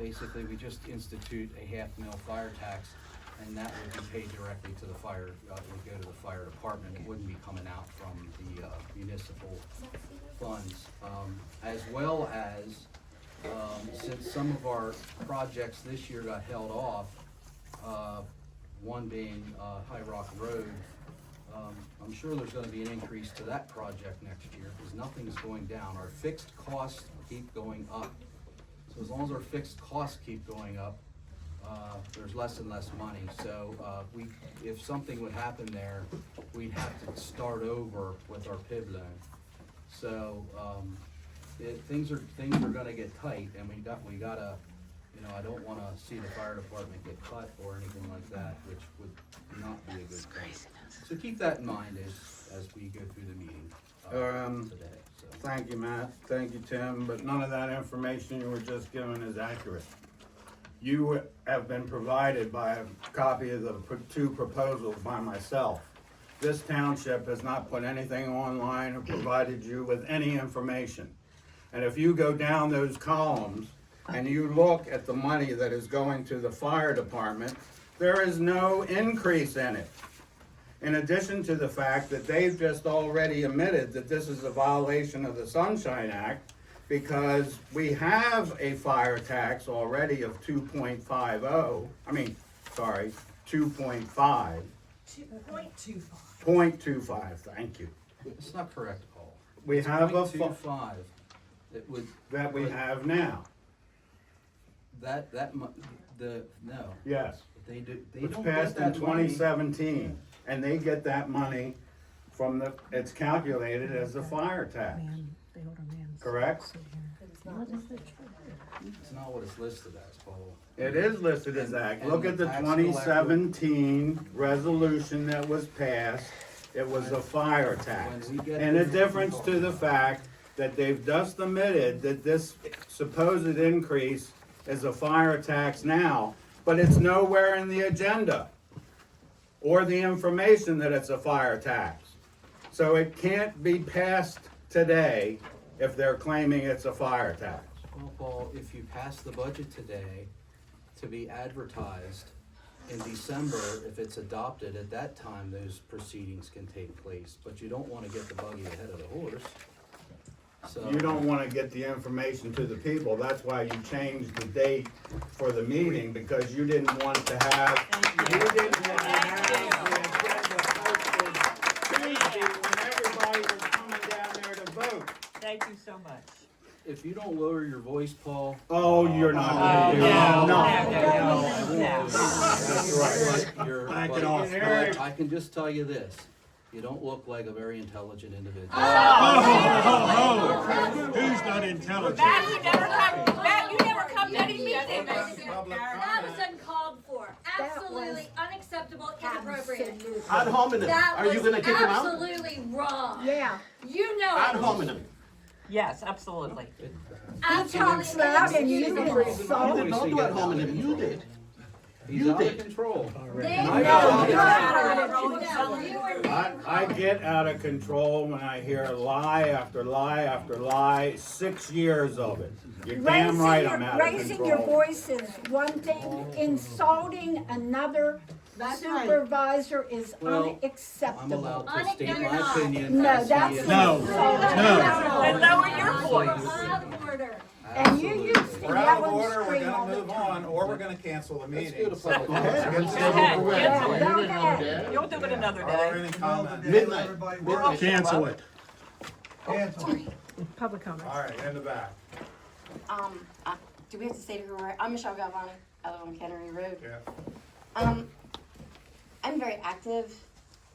basically, we just institute a $500,000 fire tax, and that would be paid directly to the fire, it would go to the fire department. It wouldn't be coming out from the municipal funds. As well as, since some of our projects this year got held off, one being High Rock Road, I'm sure there's gonna be an increase to that project next year, because nothing's going down. Our fixed costs keep going up. So as long as our fixed costs keep going up, there's less and less money. So, if something would happen there, we'd have to start over with our PIB loan. So, things are gonna get tight, and we gotta, I don't wanna see the fire department get cut or anything like that, which would not be a good thing. So keep that in mind as we go through the meeting, today, so. Thank you, Matt. Thank you, Tim, but none of that information you were just given is accurate. You have been provided by a copy of the two proposals by myself. This township has not put anything online or provided you with any information. And if you go down those columns and you look at the money that is going to the fire department, there is no increase in it. In addition to the fact that they've just already admitted that this is a violation of the Sunshine Act, because we have a fire tax already of 2.5, .25, thank you. It's not correct, Paul. We have a, 0.25, it would. that we have now, No, yes. they do, they It's don't passed get in that money. 2017, and they get that money from it's calculated as the fire tax, correct? It's not what it's listed as, Paul. It is listed as that. And Look at the the tax 2017 resolution that was passed. It was a fire tax. When we get And a the- difference to the fact that they've just admitted that this supposed increase is a fire tax now, but it's nowhere in the agenda or the information that it's a fire tax. So it can't be passed today if they're claiming it's a fire tax. Well, Paul, if you pass the budget today to be advertised in December, if it's adopted, at that time, those proceedings can take place. But you don't wanna get the buggy ahead of the horse. So. You don't wanna get the information to the people, that's why you changed the date for the meeting, because you didn't want to have, you didn't want to have the agenda posted Tuesday when everybody was coming down there to vote. Thank you so much. If you don't lower your voice, Paul. Oh, you're not gonna do No, that, no, no. no. That's right. But you're- Back but- it off. but I can just tell you this, you don't look like a very intelligent individual. Who's not intelligent? Matt, you never come to any meeting. That was uncalled for, absolutely unacceptable, inappropriate. Ad hominem. That Are you gonna kick him out? was absolutely wrong. Yeah. You know Ad it. hominem. Yes, absolutely. Absolutely Loud and you inexcusable. didn't You solve did not do ad hominem. You did. He's You out did. of control. They I know know. you're out of control. You were I get out of control when I hear lie after lie after lie, 6 years of it. You're damn right I'm out of Raising your control. voice is one thing, insulting another supervisor is Well, I'm unacceptable. allowed to state No, you're my not. opinion. No, as he that's is. No. And lower your voice. out of order. And you used to We're out yell of and order, we're scream all gonna the move time. on, or we're gonna cancel the Let's go meeting. to public Go ahead. comment. Go ahead. Yeah, go ahead. You'll do it another Are there day. any comments? Midnight. Cancel it. Public comment. All right, in the back. Do we have to say who we're, I'm Michelle Galvani, I live on Kennery Road. Yeah. I'm very active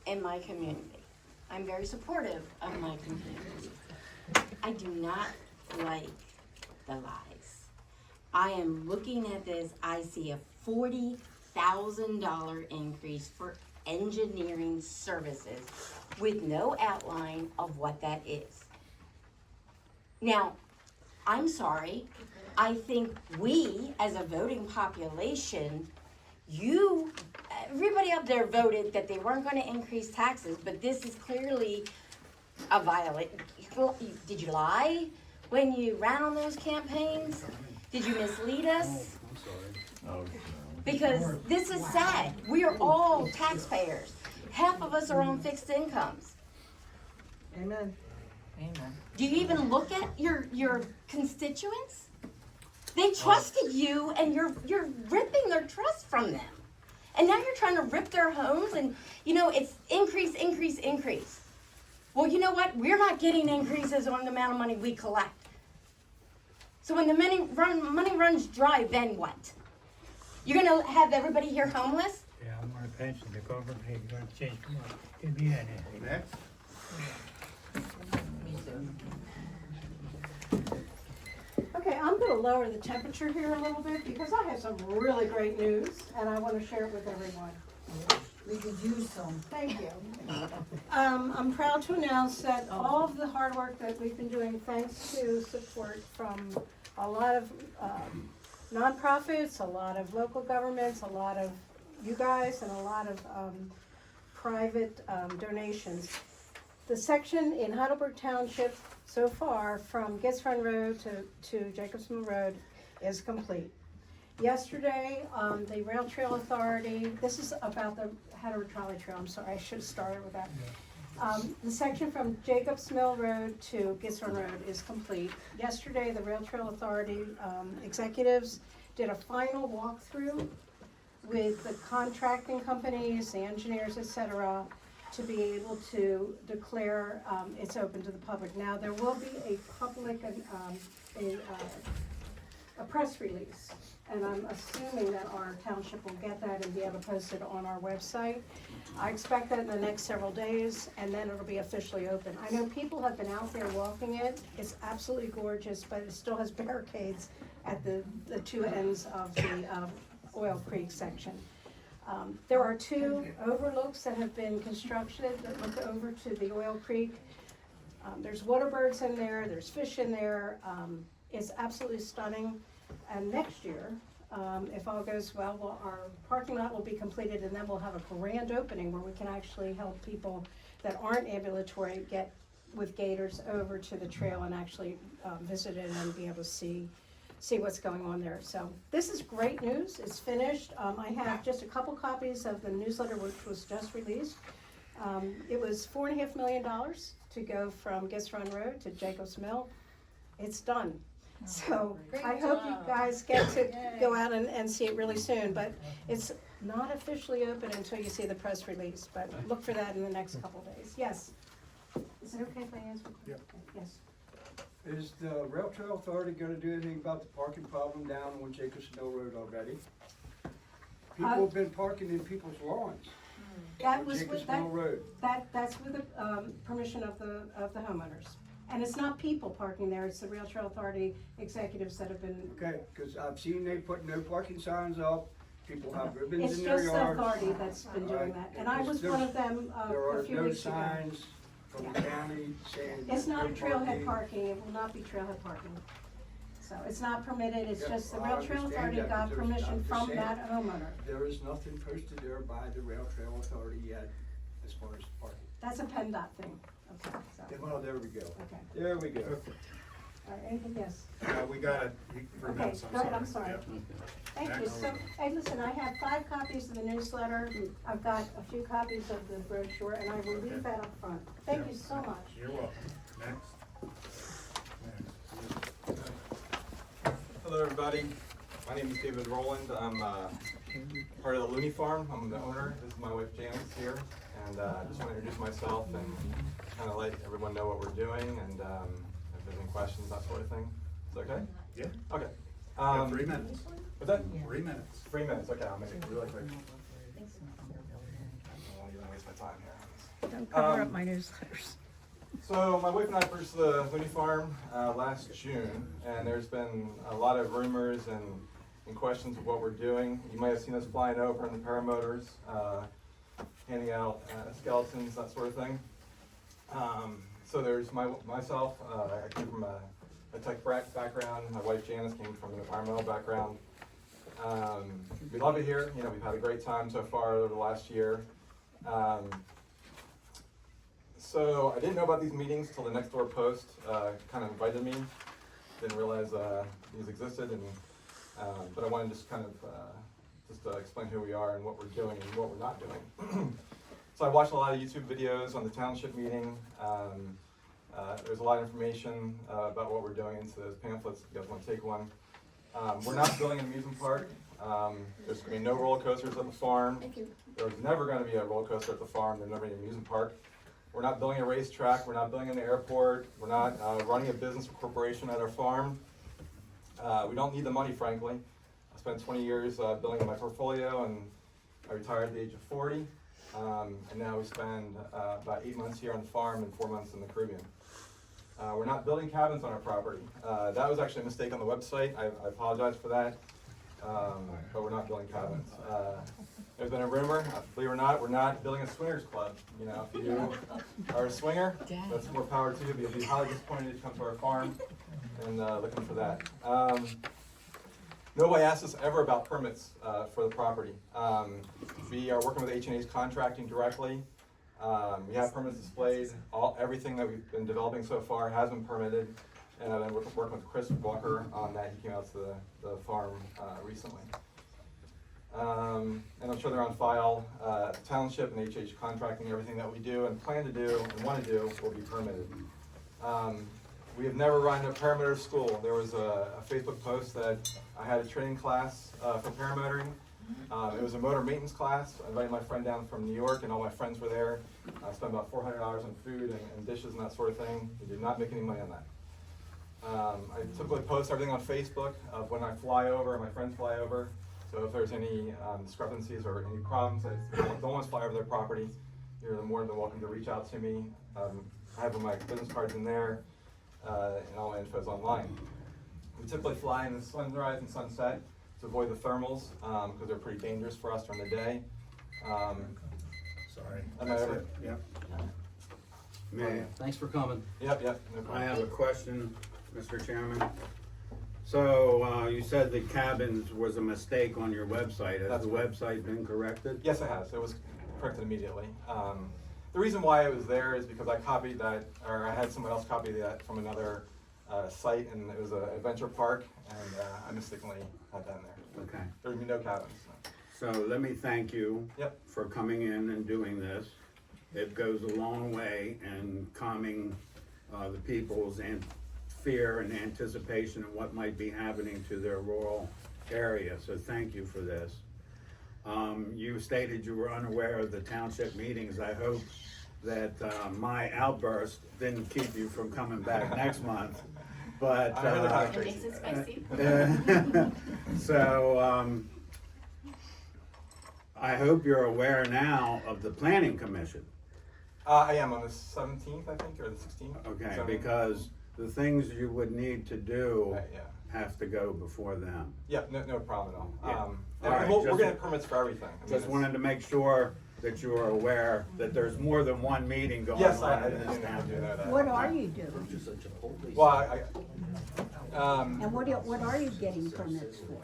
in my community. I'm very supportive of my community. I do not like the lies. I am looking at this, I see a $40,000 increase for engineering services with no outline of what that is. Now, I'm sorry, I think we, as a voting population, everybody up there voted that they weren't gonna increase taxes, but this is clearly a violation. Did you lie when you ran on those campaigns? Did you mislead us? I'm sorry. Because this is sad. We are all taxpayers. Half of us are on fixed incomes. Amen. Do you even look at your constituents? They trusted you and you're ripping their trust from them. And now you're trying to rip their homes and, it's increase, increase, increase. Well, you know what? We're not getting increases on the amount of money we collect. So when the money runs dry, then what? You're gonna have everybody here homeless? Yeah, I'm on a pension, the government ain't gonna change, come on, give me anything. Next. Okay, I'm gonna lower the temperature here a little bit because I have some really great news and I wanna share it with everyone. We could use some. Thank you. I'm proud to announce that all of the hard work that we've been doing, thanks to support from a lot of nonprofits, a lot of local governments, a lot of you guys, and a lot of private donations. The section in Heidelberg Township so far from Gitz Run Road to Jacobs Mill Road is complete. Yesterday, the Rail Trail Authority, this is about the Heidelberg Trolley Trail, I'm sorry, I should have started with that. The section from Jacobs Mill Road to Gitz Run Road is complete. Yesterday, the Rail Trail Authority executives did a final walkthrough with the contracting companies, the engineers, etc., to be able to declare it's open to the public. Now, there will be a public, a press release, and I'm assuming that our township will get that and be able to post it on our website. I expect that in the next several days, and then it'll be officially open. I know people have been out there walking it. It's absolutely gorgeous, but it still has barricades at the two ends of the Oil Creek section. There are two overlooks that have been constructed that look over to the Oil Creek. There's water birds in there, there's fish in there. It's absolutely stunning. And next year, if all goes well, our parking lot will be completed, and then we'll have a grand opening where we can actually help people that aren't ambulatory get with gators over to the trail and actually visit it and be able to see what's going on there. So this is great news. It's finished. I have just a couple copies of the newsletter which was just released. It was $4.5 million to go from Gitz Run Road to Jacobs Mill. It's done. So I hope you guys get to go out and see it really soon, but it's not officially open until you see the press release, but look for that in the next couple days. Yes? Is it okay if I answer? Yep. Yes. Is the Rail Trail Authority gonna do anything about the parking problem down on Jacobs Mill Road already? People have been parking in people's lawns That on was Jacobs with, Mill Road. that's with the permission of the homeowners. And it's not people parking there, it's the Rail Trail Authority executives that have been. Okay, cause I've seen they put no parking signs up, people have ribbons It's in their just the yards. authority that's been doing that, and I was one of them There a are few no weeks ago. signs from the county saying. It's not a no trailhead parking, it will not be trailhead parking. So it's not permitted, it's Yeah, just the well, I Rail Trail understand Authority that, got but there's- permission I'm just from saying. that homeowner. There is nothing posted there by the Rail Trail Authority yet as far as parking. That's a PennDOT thing, okay, so, Yeah, well, there we go. okay. There we go. All right, anything, yes? We got it. 3 Okay, minutes, go ahead, I'm sorry. Yep. Thank you. So, hey, listen, I have 5 copies of the newsletter. I've got a few copies of the brochure, and I will leave that up front. Thank you so much. You're welcome. Next. Hello, everybody. My name is David Rowland. I'm part of the Looney Farm. I'm the owner. This is my wife Janice here, and I just want to introduce myself and kind of let everyone know what we're doing and if there's any questions, that sort of thing. Is that okay? Yeah. Okay. You have 3 minutes. What's that? 3 minutes. 3 minutes. Okay, I'll make it really quick. I don't want you to waste my time here. Don't cover up my newsletters. So my wife and I purchased the Looney Farm last June, and there's been a lot of rumors and questions of what we're doing. You might have seen us flying over in the paramotors, handing out skeletons, that sort of thing. So there's myself, I came from a tech background. My wife Janice came from an environmental background. We love it here. You know, we've had a great time so far over the last year. So I didn't know about these meetings till the Next Door Post kind of invited me. didn't realize these existed, and but I wanted to just kind of explain who we are and what we're doing and what we're not doing. So I watched a lot of YouTube videos on the township meeting. There's a lot of information about what we're doing into those pamphlets, if you guys want to take one. We're not building an amusement park. There's going to be no roller coasters at the farm. There's never going to be a roller coaster at the farm. There's never going to be an amusement park. We're not building a racetrack. We're not building an airport. We're not running a business or corporation at our farm. We don't need the money, frankly. I spent 20 years building my portfolio, and I retired at the age of 40. And now we spend about 8 months here on the farm and 4 months in the Caribbean. We're not building cabins on our property. That was actually a mistake on the website. I apologize for that. But we're not building cabins. There's been a rumor, believe it or not, we're not building a swingers club. You know, if you are a swinger, that's more power to you, but you'll be highly disappointed to come to our farm and looking for that. Nobody asked us ever about permits for the property. We are working with H&H Contracting directly. We have permits displayed. Everything that we've been developing so far has been permitted. And I've been working with Chris Walker on that. He came out to the farm recently. And I'm sure they're on file. The township and H&H Contracting, everything that we do and plan to do and want to do will be permitted. We have never run a paramotor school. There was a Facebook post that I had a training class for paramotoring. It was a motor maintenance class. I invited my friend down from New York, and all my friends were there. I spent about $400 on food and dishes and that sort of thing. We did not make any money on that. I typically post everything on Facebook of when I fly over and my friends fly over. So if there's any discrepancies or any problems that don't want to fly over their property, you're more than welcome to reach out to me. I have my business cards in there, and all my info is online. We typically fly in the sunrise and sunset to avoid the thermals because they're pretty dangerous for us during the day. Sorry. That's it. Yep. May Thanks for coming. Yep, no problem. I have a question, Mr. Chairman. So, you said the cabins was a mistake on your website. Has That's the right. website been corrected? Yes, it has. It was corrected immediately. The reason why it was there is because I copied that, or I had someone else copy that from another site, and it was an adventure park, and I mistakenly had that in there. Okay. There would be no cabins. So let me thank you Yep. for coming in and doing this. It goes a long way in calming the people's fear and anticipation of what might be happening to their rural area. So thank you for this. You stated you were unaware of the township meetings. I hope that my outburst didn't keep you from coming back next month. But I heard the hot It makes it spicy. so I hope you're aware now of the planning commission. I am on the 17th, I think, or the 16th. Okay, So- because the things you would need to do Right, yeah. have to go before them. Yeah, no problem at all. Yeah. And All right, we're just- getting permits for everything. I mean, Just it's- wanted to make sure that you are aware that there's more than one meeting going Yes, on I in this do town. know that. What are you doing? Purchase a Chipotle. Well, And what are you getting permits for?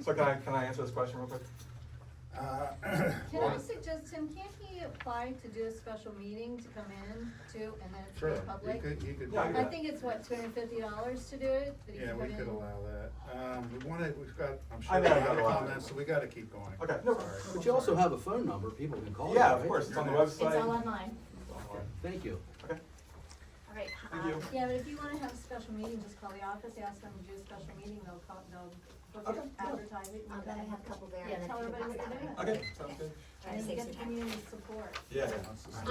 so can I answer this question real quick? Can I suggest, Tim, can't he apply to do a special meeting to come in too, and then it's Sure, made public? you could. Yeah, I I get think it's what, $250 to do it? that he Yeah, can we put could in? allow that. we've got, I'm I sure we know, I got know. comments, so we gotta keep going. Okay, no. Sorry. But you also have a phone number, people can call you, Yeah, of right? course, it's on the It's all website. online. Thank you. Okay, All right, thank you. Yeah, but if you wanna have a special meeting, just call the office, ask them to do a special meeting, they'll book Okay, it, advertise it. I'll bet I have a couple there. Yeah, and then tell you can everybody what pass you're that doing. on. Okay, sounds good. Trying to And save get some the time. community support. Yeah.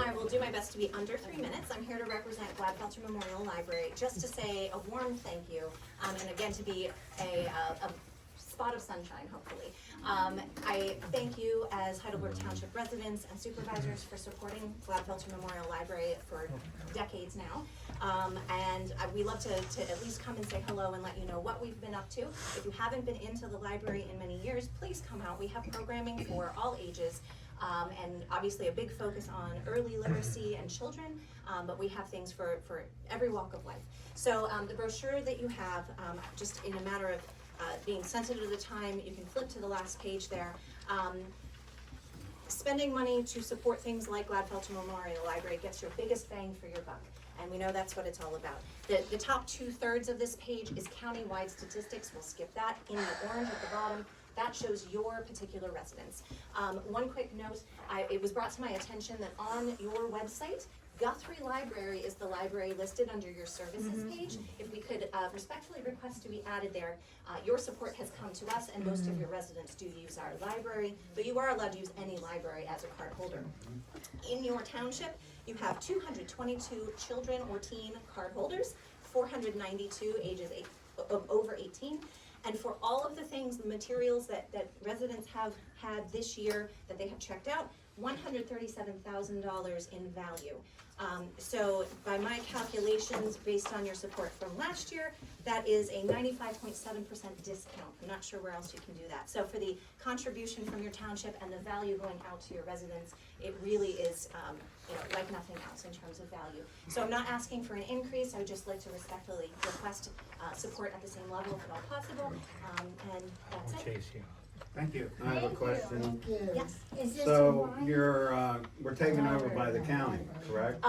I will do my best to be under 3 minutes. I'm here to represent Gladfelter Memorial Library, just to say a warm thank you, and again, to be a spot of sunshine, hopefully. I thank you as Heidelberg Township residents and supervisors for supporting Gladfelter Memorial Library for decades now. And we love to at least come and say hello and let you know what we've been up to. If you haven't been into the library in many years, please come out. We have programming for all ages. And obviously a big focus on early literacy and children, but we have things for every walk of life. So the brochure that you have, just in a matter of being sensitive to the time, you can flip to the last page there. Spending money to support things like Gladfelter Memorial Library gets your biggest bang for your buck. and we know that's what it's all about. The top 2/3 of this page is countywide statistics, we'll skip that. In the orange at the bottom, that shows your particular residence. One quick note, it was brought to my attention that on your website, Guthrie Library is the library listed under your services page. If we could respectfully request to be added there. Your support has come to us, and most of your residents do use our library, but you are allowed to use any library as a card holder. In your township, you have 222 children or teen card holders, 492 ages over 18. And for all of the things, the materials that residents have had this year that they have checked out, $137,000 in value. So by my calculations, based on your support from last year, that is a 95.7% discount. I'm not sure where else you can do that. So for the contribution from your township and the value going out to your residents, it really is like nothing else in terms of value. So I'm not asking for an increase. I would just like to respectfully request support at the same level if at all possible. And that's it. Chase you. Thank you. I have a question. Yes. So we're taken over by the county, correct?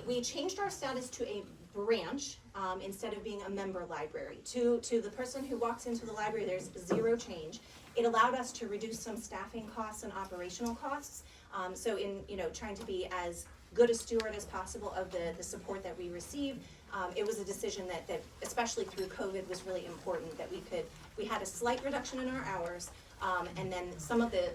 We changed our status to a branch, instead of being a member library. To the person who walks into the library, there's zero change. It allowed us to reduce some staffing costs and operational costs. So in, trying to be as good a steward as possible of the support that we receive, it was a decision that especially through COVID was really important, that we had a slight reduction in our hours, and then some of the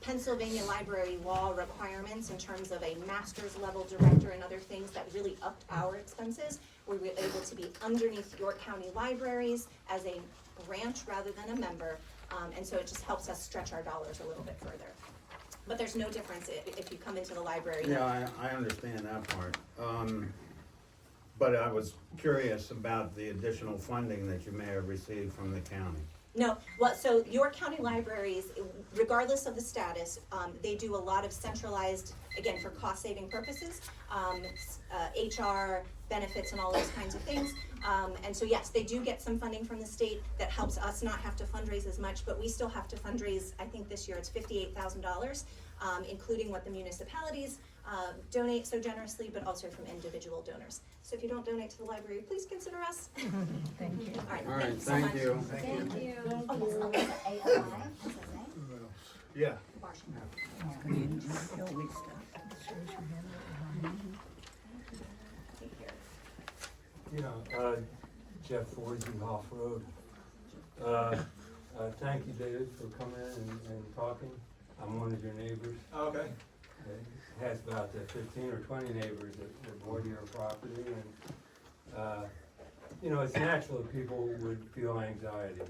Pennsylvania library law requirements in terms of a master's level director and other things that really upped our expenses. We were able to be underneath York County Libraries as a branch rather than a member, and so it just helps us stretch our dollars a little bit further. But there's no difference if you come into the library. Yeah, I understand that part. But I was curious about the additional funding that you may have received from the county. No, well, so York County Libraries, regardless of the status, they do a lot of centralized, again, for cost-saving purposes, HR, benefits, and all those kinds of things. And so yes, they do get some funding from the state that helps us not have to fundraise as much, but we still have to fundraise, I think this year it's $58,000, including what the municipalities donate so generously, but also from individual donors. So if you don't donate to the library, please consider us. Thank you. All right, Thank you. Thank you. Oh, yes, Alyssa, A-L-I, Yeah. Jeff Forsey, Hoff Road. Thank you, David, for coming in and talking. I'm one of your neighbors. Okay. It has about 15 or 20 neighbors that border your property, and, it's natural that people would feel anxiety.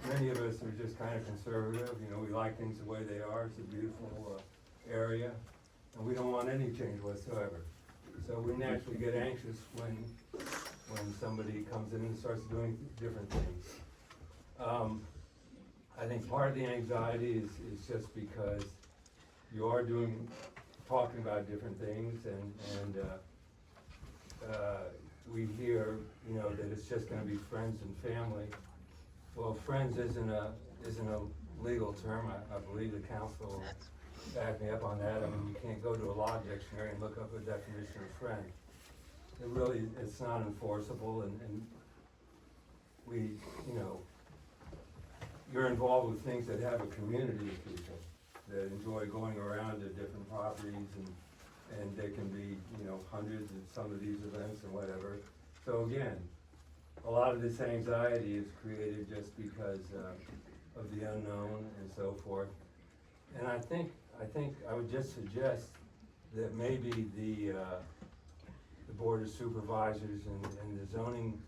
Many of us are just kind of conservative, we like things the way they are. It's a beautiful area, and we don't want any change whatsoever. So we naturally get anxious when somebody comes in and starts doing different things. I think part of the anxiety is just because you are talking about different things, and we hear, that it's just gonna be friends and family. Well, friends isn't a legal term. I believe the council backed me up on that. I mean, you can't go to a law dictionary and look up a definition of friend. It's not enforceable, and we, you're involved with things that have a community of people that enjoy going around to different properties, and there can be, hundreds at some of these events and whatever. So again, a lot of this anxiety is created just because of the unknown and so forth. And I think I would just suggest that maybe the Board of Supervisors and the zoning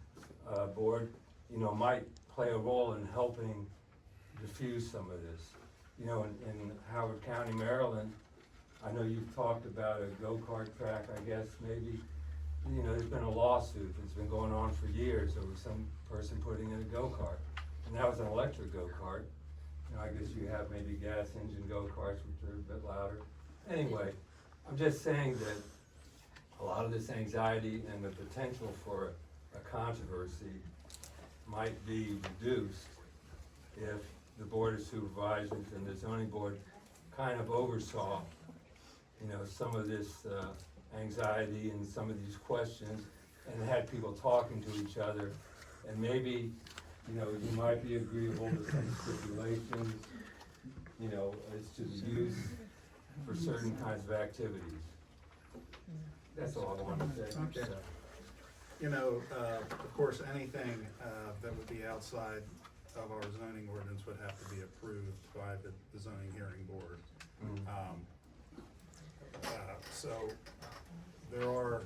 board, might play a role in helping diffuse some of this. In Howard County, Maryland, I know you've talked about a go-kart track, I guess, maybe. There's been a lawsuit that's been going on for years over some person putting in a go-kart. And that was an electric go-kart. I guess you have maybe gas engine go-karts, which are a bit louder. Anyway, I'm just saying that a lot of this anxiety and the potential for a controversy might be reduced if the Board of Supervisors and the zoning board kind of oversaw, some of this anxiety and some of these questions, and had people talking to each other. And maybe, you know, you might be agreeable to some stipulations, you know, as to the use for certain kinds of activities. That's all I wanted to say. Okay. So, You know, of course, anything that would be outside of our zoning ordinance would have to be approved by the zoning hearing board. So there are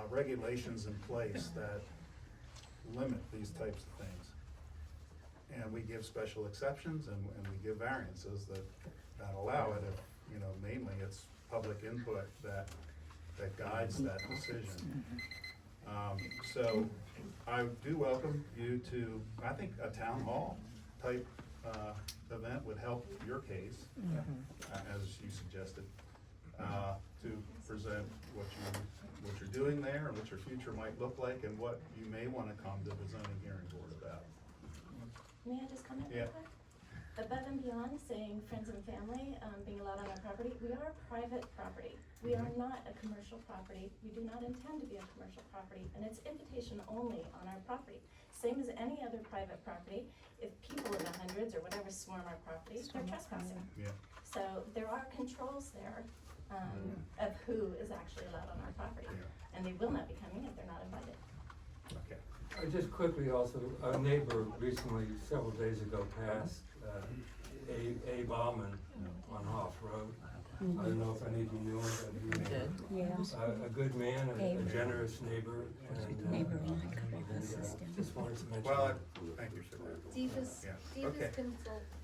regulations in place that limit these types of things. And we give special exceptions and we give variances that allow it if, you know, mainly it's public input that guides that decision. So I do welcome you to, I think a town hall type event would help your case, as you suggested, to present what you're doing there and what your future might look like and what you may wanna come to the zoning hearing board about. May I just comment? Yeah. real quick? Above and beyond saying friends and family, being allowed on our property, we are private property. We are not a commercial property. We do not intend to be a commercial property, and it's invitation only on our property. Same as any other private property. If people in the hundreds or whatever swarm our property, they're trespassing. Yeah. So there are controls there, of who is actually allowed on our property. Yeah. And they will not be coming if they're not invited. Okay. Just quickly also, a neighbor recently, several days ago, passed Abe Alman on Hoff Road. I don't know if any of you knew him, but he was a good man, a generous neighbor, and just wanted to mention Well, that. thank you for that. Deepest, Yeah. Okay.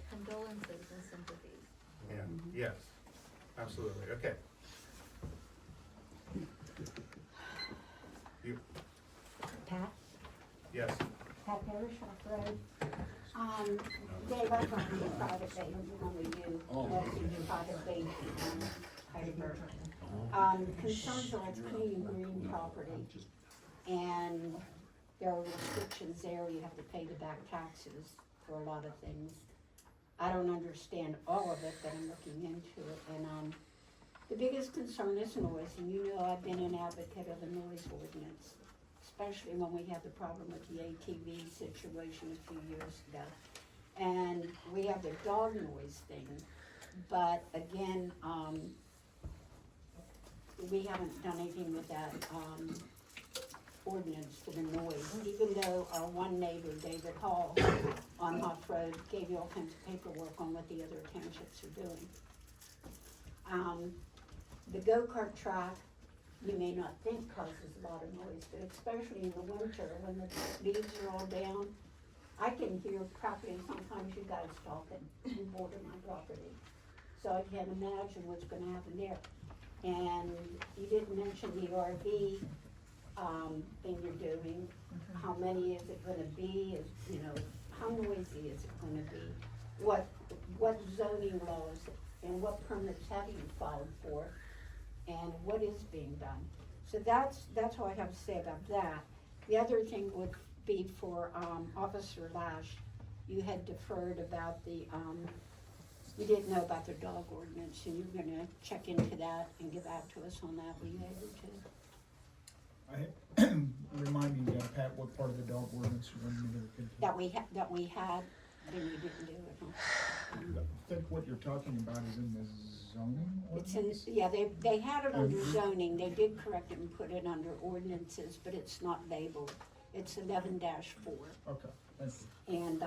condolences and sympathies. Yeah, yes, absolutely, okay. You, Pat? yes, Pat Parrish, off road. Dave, I don't do privately, you only do, mostly do privately, Heidelberg. Concerns are it's clean and green property, and there are restrictions there, you have to pay the back taxes for a lot of things. I don't understand all of it, but I'm looking into it, and, the biggest concern is noise, and you know I've been an advocate of a noise ordinance, especially when we had the problem with the ATV situation a few years ago. And we have the dog noise thing, but again, we haven't done anything with that, ordinance for the noise, even though our one neighbor, David Hall, on Hoff Road, gave you all kinds of paperwork on what the other townships are doing. The go-kart track, you may not think causes a lot of noise, but especially in the winter, when the leaves are all down, I can hear property, sometimes you guys talking, you border my property. So I can't imagine what's gonna happen there. And you didn't mention the RV, thing you're doing. How many is it gonna be, is, you know, how noisy is it gonna be? What zoning laws and what permits have you filed for? And what is being done? So that's all I have to say about that. The other thing would be for, Officer Lash, you had deferred about the, you didn't know about the dog ordinance, and you're gonna check into that and get back to us on that, were you able to? Remind me again, Pat, what part of the dog ordinance you're going to look into? That we had, then you didn't do it, huh? I think what you're talking about is in the zoning It's ordinance? in, yeah, they had it under zoning, they did correct it and put it under ordinances, but it's not labeled. It's 11-4. Okay, thank you. And,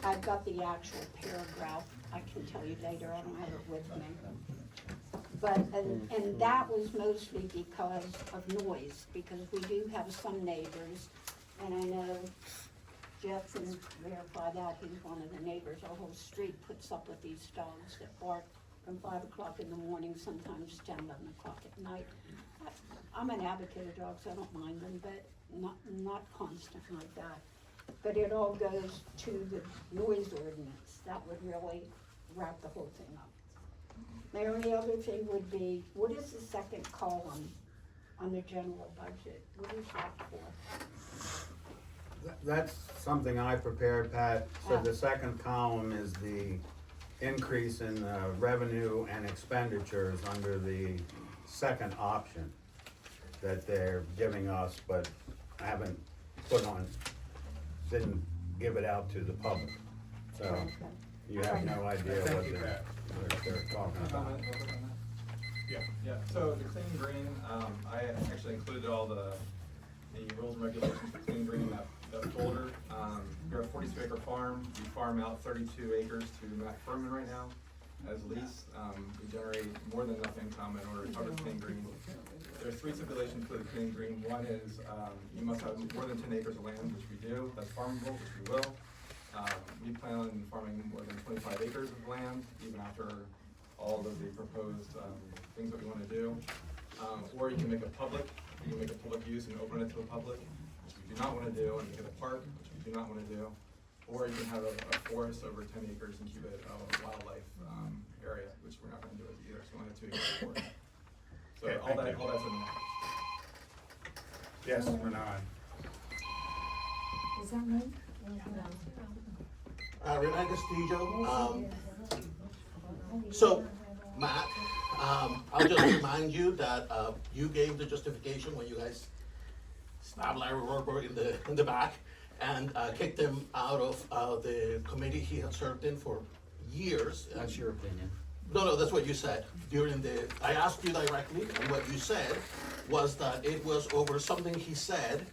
I've got the actual paragraph, I can tell you later, I don't have it with me. But, and that was mostly because of noise, because we do have some neighbors, and I know Jeff can verify that, he's one of the neighbors, our whole street puts up with these dogs that bark from 5 o'clock in the morning, sometimes 10, 11 o'clock at night. I'm an advocate of dogs, I don't mind them, but not constant like that. But it all goes to the noise ordinance, that would really wrap the whole thing up. The only other thing would be, what is the second column on the general budget? What is that for? That's something I prepared, Pat. So the second column is the increase in revenue and expenditures under the second option that they're giving us, but haven't didn't give it out to the public. So you have no idea what they're talking about. Comment real quick on that? Yeah, so the Clean Green, I actually included all the rules and regulations for Clean Green in that folder. We're a 42 acre farm. We farm out 32 acres to Matt Furman right now as lease. We generate more than enough income in order to cover Clean Green. There's 3 stipulations for the Clean Green. One is you must have more than 10 acres of land, which we do. That's farmable, which we will. We plan on farming more than 25 acres of land, even after all of the proposed things that we want to do. Or you can make a public use and open it to the public, which we do not want to do, and make it a park, which we do not want to do. Or you can have a forest over 10 acres and keep it a wildlife area, which we're not going to do it either, so we only have 2 acres of forest. So Okay, all thank you. that's in there. Yes, Renan. Is that right? Renan Castillo. So, Matt, I'll just remind you that you gave the justification when you guys stabbed Larry Rohrberg in the back and kicked him out of the committee he had served in for years. That's your opinion. No, that's what you said I asked you directly, and what you said was that it was over something he said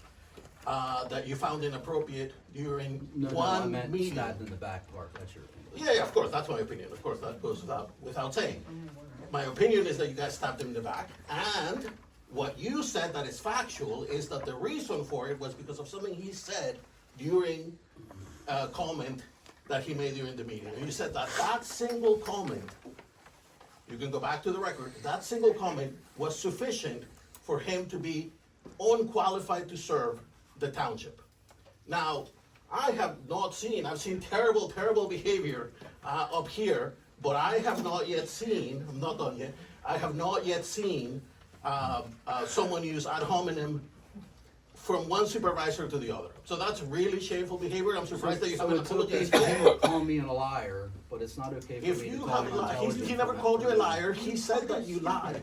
that you found inappropriate during No, I one meant meeting. stabbed in the back part, that's your opinion. Yeah, of course, that's my opinion. Of course, that goes without saying. My opinion is that you guys stabbed him in the back, and what you said that is factual is that the reason for it was because of something he said during a comment that he made during the meeting. And you said that that single comment, you can go back to the record, that single comment was sufficient for him to be unqualified to serve the township. Now, I have not seen, I've seen terrible, terrible behavior up here, but I have not yet seen, I'm not done yet, I have not yet seen someone use ad hominem from one supervisor to the other. So that's really shameful behavior. I'm surprised that you So haven't it's okay apologized for for him it. to call me a liar, but it's not okay for If me to you call have him lied, intelligent. he never called you a liar, he said that you lied.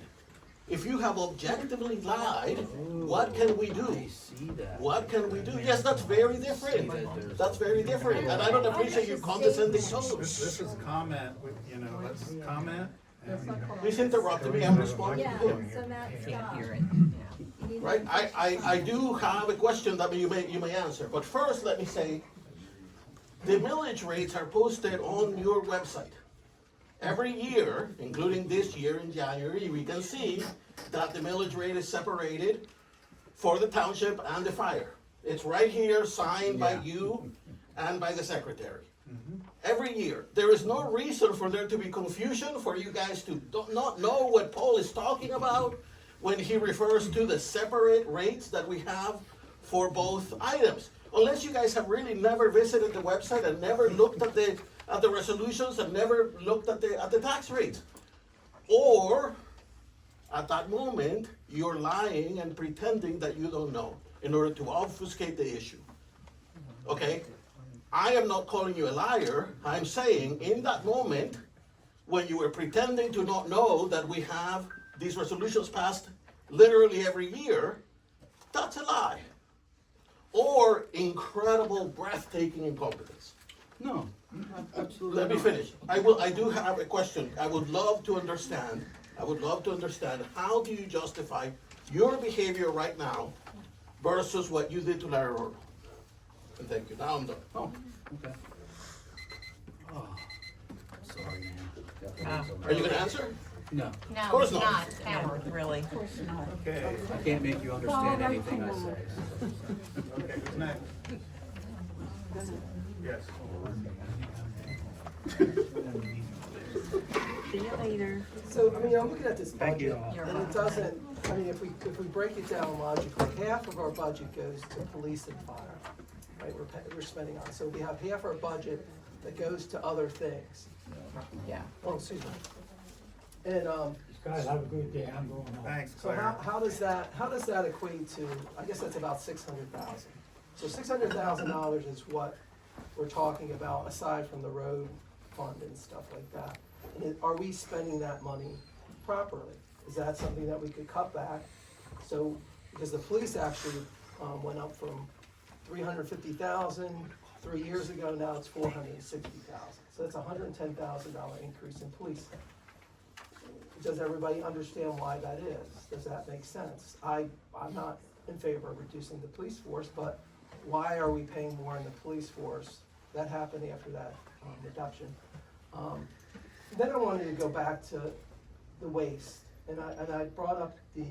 If you have objectively lied, what can we do? I see that. What can we do? Yes, that's very different. That's very different, and I don't appreciate your condescending tone. This is comment, let's comment. Please interrupt me, I'm responding Yeah, to him. so Matt, stop. Right, I do have a question that you may answer, but first let me say, the millage rates are posted on your website. Every year, including this year in January, we can see that the millage rate is separated for the township and the fire. It's right here, signed by you and by the secretary. Every year. There is no reason for there to be confusion, for you guys to not know what Paul is talking about when he refers to the separate rates that we have for both items. Unless you guys have really never visited the website and never looked at the resolutions and never looked at the tax rates. Or, at that moment, you're lying and pretending that you don't know in order to obfuscate the issue. Okay? I am not calling you a liar. I'm saying in that moment, when you were pretending to not know that we have these resolutions passed literally every year, that's a lie. Or incredible, breathtaking incompetence. No, absolutely Let me not. finish. I do have a question. I would love to understand how do you justify your behavior right now versus what you did to Larry Rohrberg? And thank you. Now I'm done. Oh, okay. Oh, sorry, man. Are you gonna answer? No, No, Of course it's not. not, it's Howard, really. Okay, I can't make you understand anything I say. okay, who's next? Yes. See you later. So, I mean, I'm looking at this Thank you. budget, and it doesn't, I mean, if we break it down logically, half of our budget goes to police and fire, right, we're spending on, so we have half our budget that goes to other things. Yeah. Oh, excuse me. And, Guys, have a good day, I'm going home. Thanks, so Claire. how does that equate to, I guess that's about $600,000. So $600,000 is what we're talking about, aside from the road fund and stuff like that. And are we spending that money properly? Is that something that we could cut back? So, because the police actually, went up from 350,000 3 years ago, now it's 460,000. So that's $110,000 increase in police. Does everybody understand why that is? Does that make sense? I'm not in favor of reducing the police force, but why are we paying more in the police force? That happened after that reduction. Then I wanted to go back to the waste, and I brought up the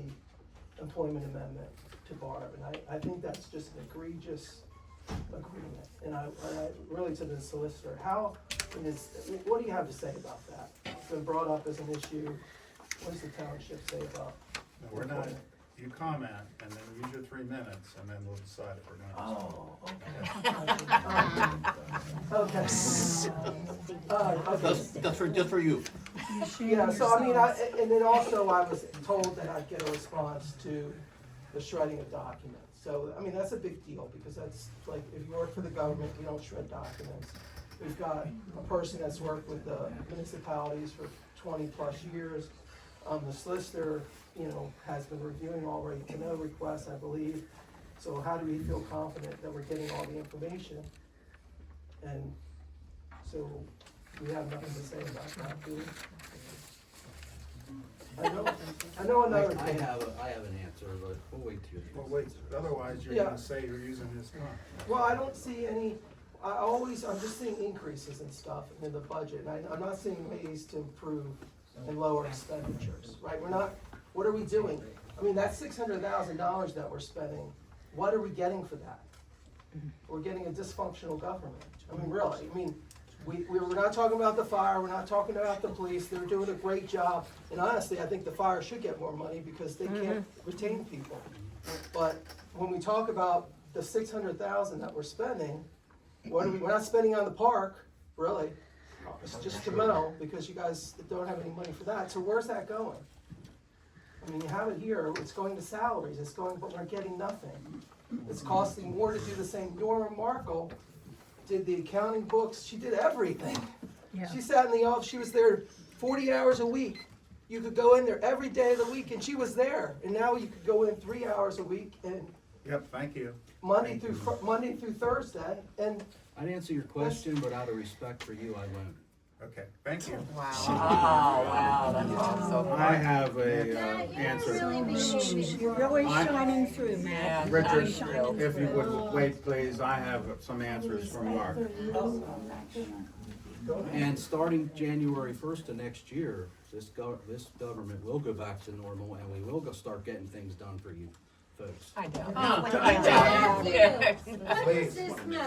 employment amendment to Barb, and I think that's just an egregious agreement. And I really to the solicitor, what do you have to say about that? It's been brought up as an issue. What does the township say about? No, we're not, you comment and then use your 3 minutes and then we'll decide if we're gonna. Okay. That's just for you. Yeah, so I mean, and then also I was told that I'd get a response to the shredding of documents. So, I mean, that's a big deal, because that's like, if you work for the government, you don't shred documents. We've got a person that's worked with the municipalities for 20+ years. The solicitor, has been reviewing all right-to-know requests, I believe. So how do we feel confident that we're getting all the information? And so we have nothing to say about that, do we? I know another I thing. have an answer, but we'll wait till. Well, wait, otherwise you're Yeah. gonna say you're using his time. Well, I don't see any, I'm just seeing increases in stuff in the budget, and I'm not seeing ways to improve and lower expenditures, right? What are we doing? I mean, that $600,000 that we're spending, what are we getting for that? We're getting a dysfunctional government. I mean, really, we're not talking about the fire, we're not talking about the police, they're doing a great job. And honestly, I think the fire should get more money because they can't retain people. But when we talk about the $600,000 that we're spending, we're not spending on the park, really. It's just to mow, because you guys don't have any money for that. So where's that going? I mean, you have it here, it's going to salaries, but we're getting nothing. It's costing more to do the same. Norma Markle did the accounting books, she did everything. Yeah. She sat in the office, she was there 40 hours a week. You could go in there every day of the week, and she was there. And now you could go in 3 hours a week, and Yep, thank you. Monday through Thursday, and I'd answer your question, but out of respect for you, I won't. Okay, thank you. Wow. Oh, wow, that's so I have a Matt, you're answer. really being You're really I- shining through, Matt. Richard, Shining if you through. would wait, please, I have some answers from Mark. And starting January 1st of next year, this government will go back to normal, and we will start getting things done for you folks. I know. Matthew, what Please. is this, no,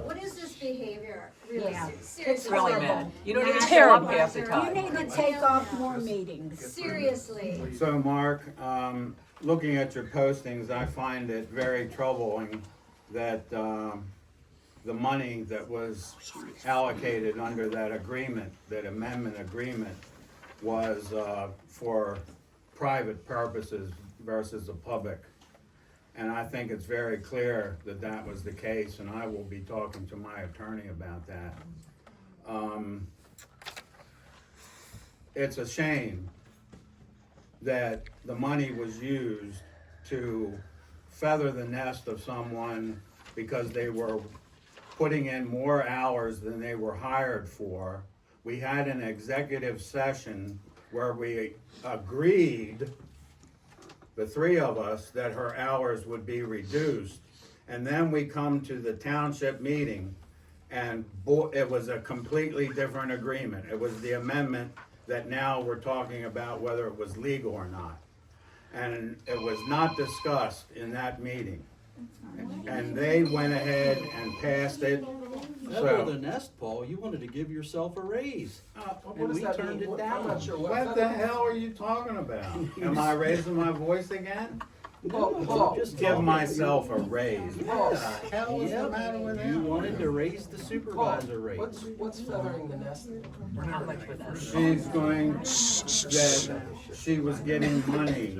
what is this behavior? Really, Yeah. seriously. Really bad. You don't even show up Terrible. half the You time. need to take off more meetings. Seriously. So, Mark, looking at your postings, I find it very troubling that the money that was allocated under that agreement, that amendment agreement, was for private purposes versus the public. And I think it's very clear that that was the case, and I will be talking to my attorney about that. It's a shame that the money was used to feather the nest of someone because they were putting in more hours than they were hired for. We had an executive session where we agreed, the three of us, that her hours would be reduced. And then we come to the township meeting, and it was a completely different agreement. It was the amendment that now we're talking about whether it was legal or not. And it was not discussed in that meeting. And they went ahead and passed it. Feather the nest, Paul, you wanted to give yourself a raise, what and does we that turned mean? it I'm not down. sure What the hell are you talking about? Am I raising my voice again? Paul, Just Give talking. myself a raise. Paul, What the hell is the matter with You him? wanted to raise the supervisor rate. what's feathering the nest? How much would that be? She's going, that she was getting money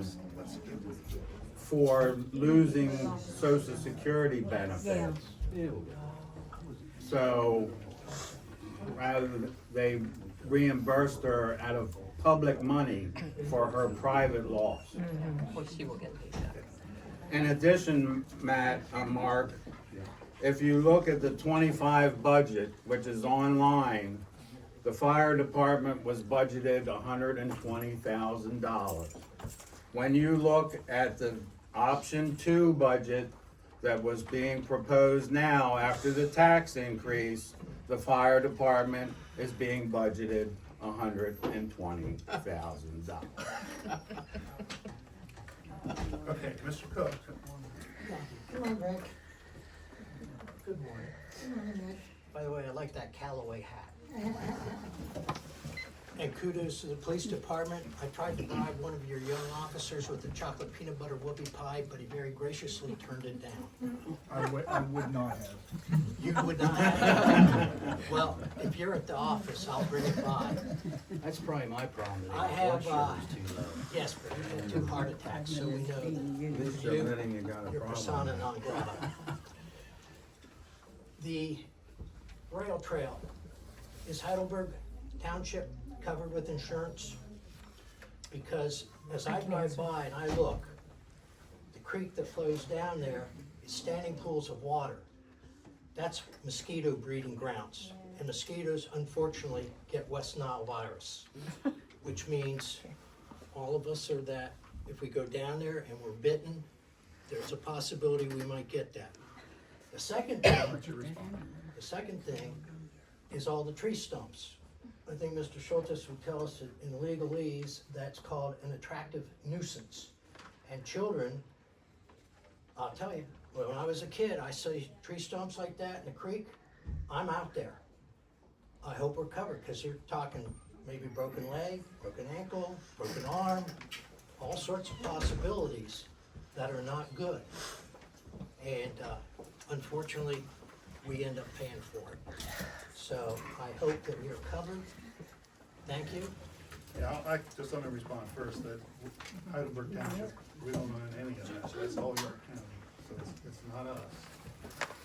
for losing Social Security benefits. Ew. So, they reimbursed her out of public money for her private loss. Well, she will get paid back. In addition, Matt, Mark, if you look at the 25 budget, which is online, the fire department was budgeted $120,000. When you look at the option 2 budget that was being proposed now after the tax increase, the fire department is being budgeted $120,000. Okay, Mr. Cook. Come on, Rick. Good morning. Good morning, Rick. By the way, I like that Callaway hat. And kudos to the police department. I tried to bribe one of your young officers with a chocolate peanut butter whoopie pie, but he very graciously turned it down. I would not have. You would not have? Well, if you're at the office, I'll bring it by. That's probably my problem today. I My have, blood sugar's too low. Yes, but you had 2 heart attacks, so we know that. This is admitting you got a You're persona problem. non grata. The rail trail, is Heidelberg Township covered with insurance? Because as I drive by and I look, the creek that flows down there is standing pools of water. That's mosquito breeding grounds. And mosquitoes unfortunately get West Nile virus, which means all of us are that if we go down there and we're bitten, there's a possibility we might get that. The second thing is all the tree stumps. I think Mr. Schultes would tell us that in legalese, that's called an attractive nuisance. And children, I'll tell you, when I was a kid, I see tree stumps like that in the creek, I'm out there. I hope we're covered, because you're talking maybe broken leg, broken ankle, broken arm, all sorts of possibilities that are not good. And unfortunately, we end up paying for it. So I hope that we are covered. Thank you. Yeah, just let me respond first, that Heidelberg Township, we don't own any of that, so that's all York County, so it's not us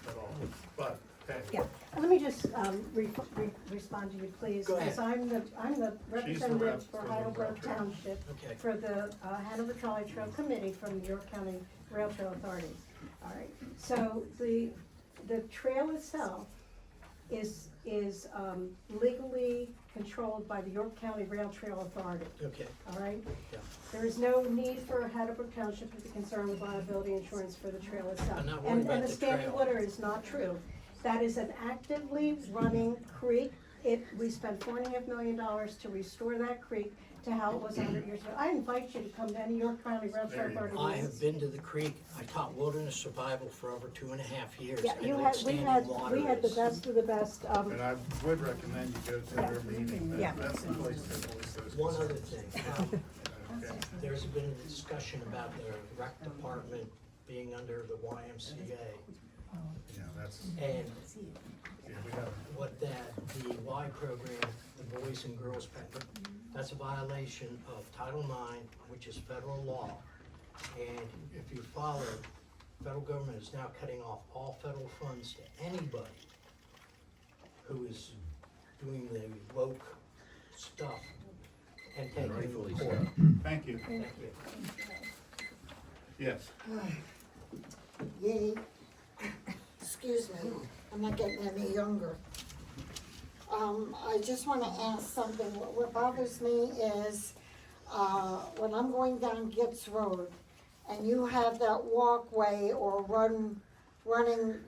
at all, but, hey. Yeah, let me just respond to you, please. Go ahead. Because I'm the She's the rep representative for for the Heidelberg rail trail. Township, Okay. for the Hanover Trolley Trail Committee from the York County Rail Trail Authority. All right, so the trail itself is legally controlled by the York County Rail Trail Authority. Okay. All right? Yeah. There is no need for Heidelberg Township to be concerned with liability insurance for the trail itself. I'm not worried about And the the standing trail. water is not true. That is an actively running creek. We spent $4.5 million to restore that creek to how it was 100 years ago. I invite you to come to any York County Rail Trail Authority I meetings. have been to the creek. I taught wilderness survival for over 2.5 years. Yeah, I know what standing water we had the is. best of the best. And I would recommend you go to their meeting, Yeah. that's the place to voice those One other concerns. thing, Okay. there's been a discussion about the rec department being under the YMCA. Yeah, that's, And yeah, we have, what the Y program, the Boys and Girls Program, that's a violation of Title IX, which is federal law. And if you follow, federal government is now cutting off all federal funds to anybody who is doing the woke stuff and taking it to Rightfully court. so. thank you, Thank you. yes. Yay. Excuse me, I'm not getting any younger. I just wanna ask something. What bothers me is, when I'm going down Gitz Road, and you have that walkway or running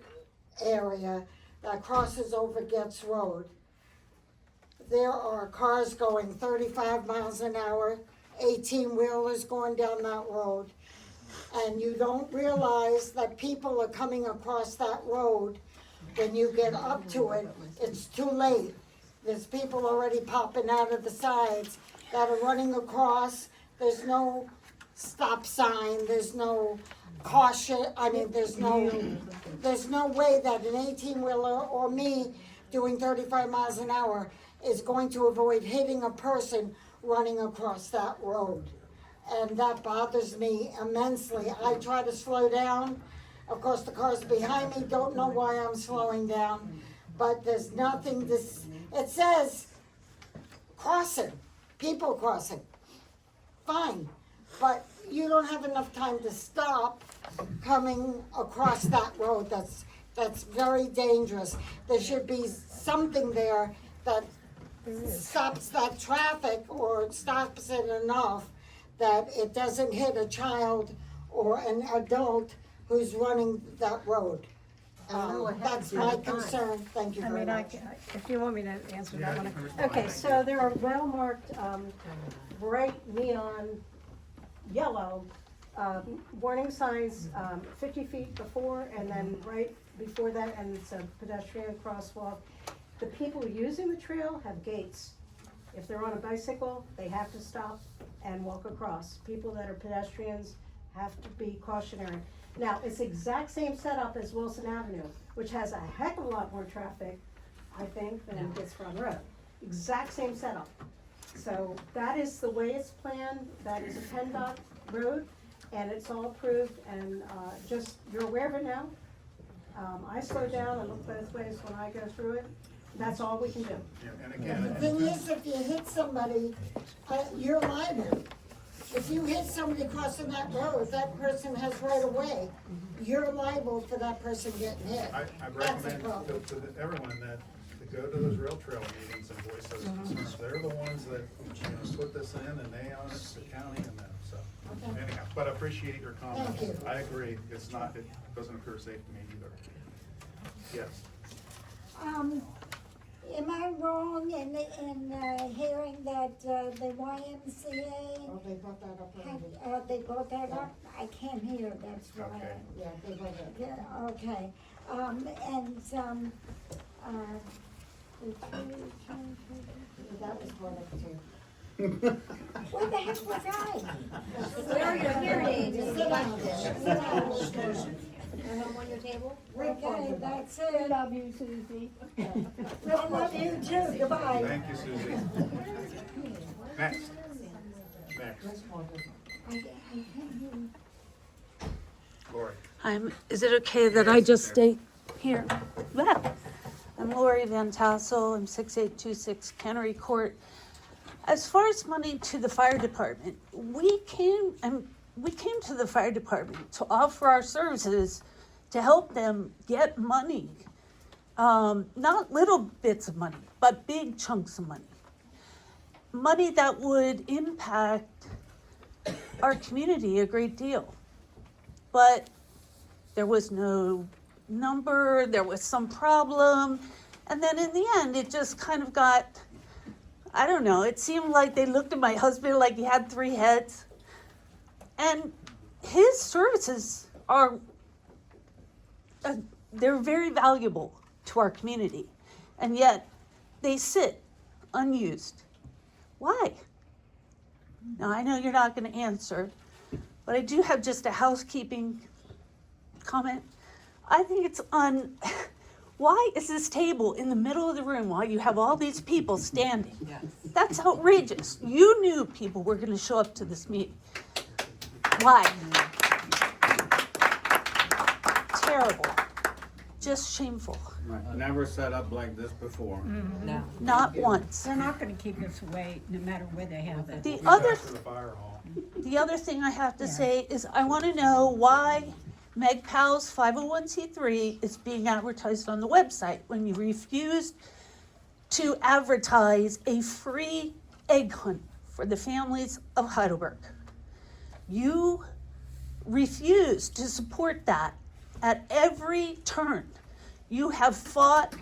area that crosses over Gitz Road, there are cars going 35 miles an hour, 18-wheelers going down that road. And you don't realize that people are coming across that road. When you get up to it, it's too late. There's people already popping out of the sides that are running across. There's no stop sign, there's no caution, there's no way that an 18-wheeler or me doing 35 miles an hour is going to avoid hitting a person running across that road. And that bothers me immensely. I try to slow down. Of course, the cars behind me don't know why I'm slowing down, but there's nothing it says crossing, people crossing, fine, but you don't have enough time to stop coming across that road, that's very dangerous. There should be something there that stops that traffic or stops it enough that it doesn't hit a child or an adult who's running that road. That's my concern, thank you I very mean, much. if you want me to answer that one. Okay, so there are well-marked, bright neon yellow, warning signs, 50 feet before and then right before that, and it's a pedestrian crosswalk. The people using the trail have gates. If they're on a bicycle, they have to stop and walk across. People that are pedestrians have to be cautionary. Now, it's the exact same setup as Wilson Avenue, which has a heck of a lot more traffic, I think, than Gets Front Road. Exact same setup. So that is the way it's planned. That is a PennDOT road, and it's all approved, and just, you're aware of it now. I slow down and look both ways when I go through it. That's all we can do. Yeah, and again, The thing is, if you hit somebody, you're liable. If you hit somebody crossing that road, that person has right of way. You're liable for that person getting hit. I That's a recommend problem. to everyone that to go to those rail trail meetings and voice those concerns. They're the ones that, put this in, and they own it, the county and them, so. Anyhow, but I appreciate your comments. Thank you. I agree, it doesn't appear safe to me either. Yes. Am I wrong in hearing that the YMCA? Oh, they brought that up already. They brought that up? I can't hear, that's why. Okay. Yeah, they brought it. Yeah, okay. That was part of it too. Where the heck was I? Where are your hearing aids? Sit down. Sit down. And I'm on your table? Okay, that's it. I love you, Susie. I love you too, goodbye. Thank you, Susie. Next. Lori. Is it okay that I just stay here? Well, I'm Lori Van Tassel, I'm 6826 Cannery Court. As far as money to the fire department, we came to the fire department to offer our services to help them get money. Not little bits of money, but big chunks of money. Money that would impact our community a great deal. But there was no number, there was some problem, and then in the end, it just kind of got, I don't know, it seemed like they looked at my husband like he had 3 heads. And his services are, they're very valuable to our community, and yet they sit unused. Why? Now, I know you're not going to answer, but I do have just a housekeeping comment. I think it's why is this table in the middle of the room while you have all these people standing? Yes. That's outrageous. You knew people were going to show up to this meeting. Why? Terrible. Just shameful. Never set up like this before. No. Not once. They're not gonna keep us away, no matter where they have it. The The other thing I have to say is I want to know why MegPal's 501c3 is being advertised on the website when you refused to advertise a free egg hunt for the families of Heidelberg. You refused to support that at every turn. You have fought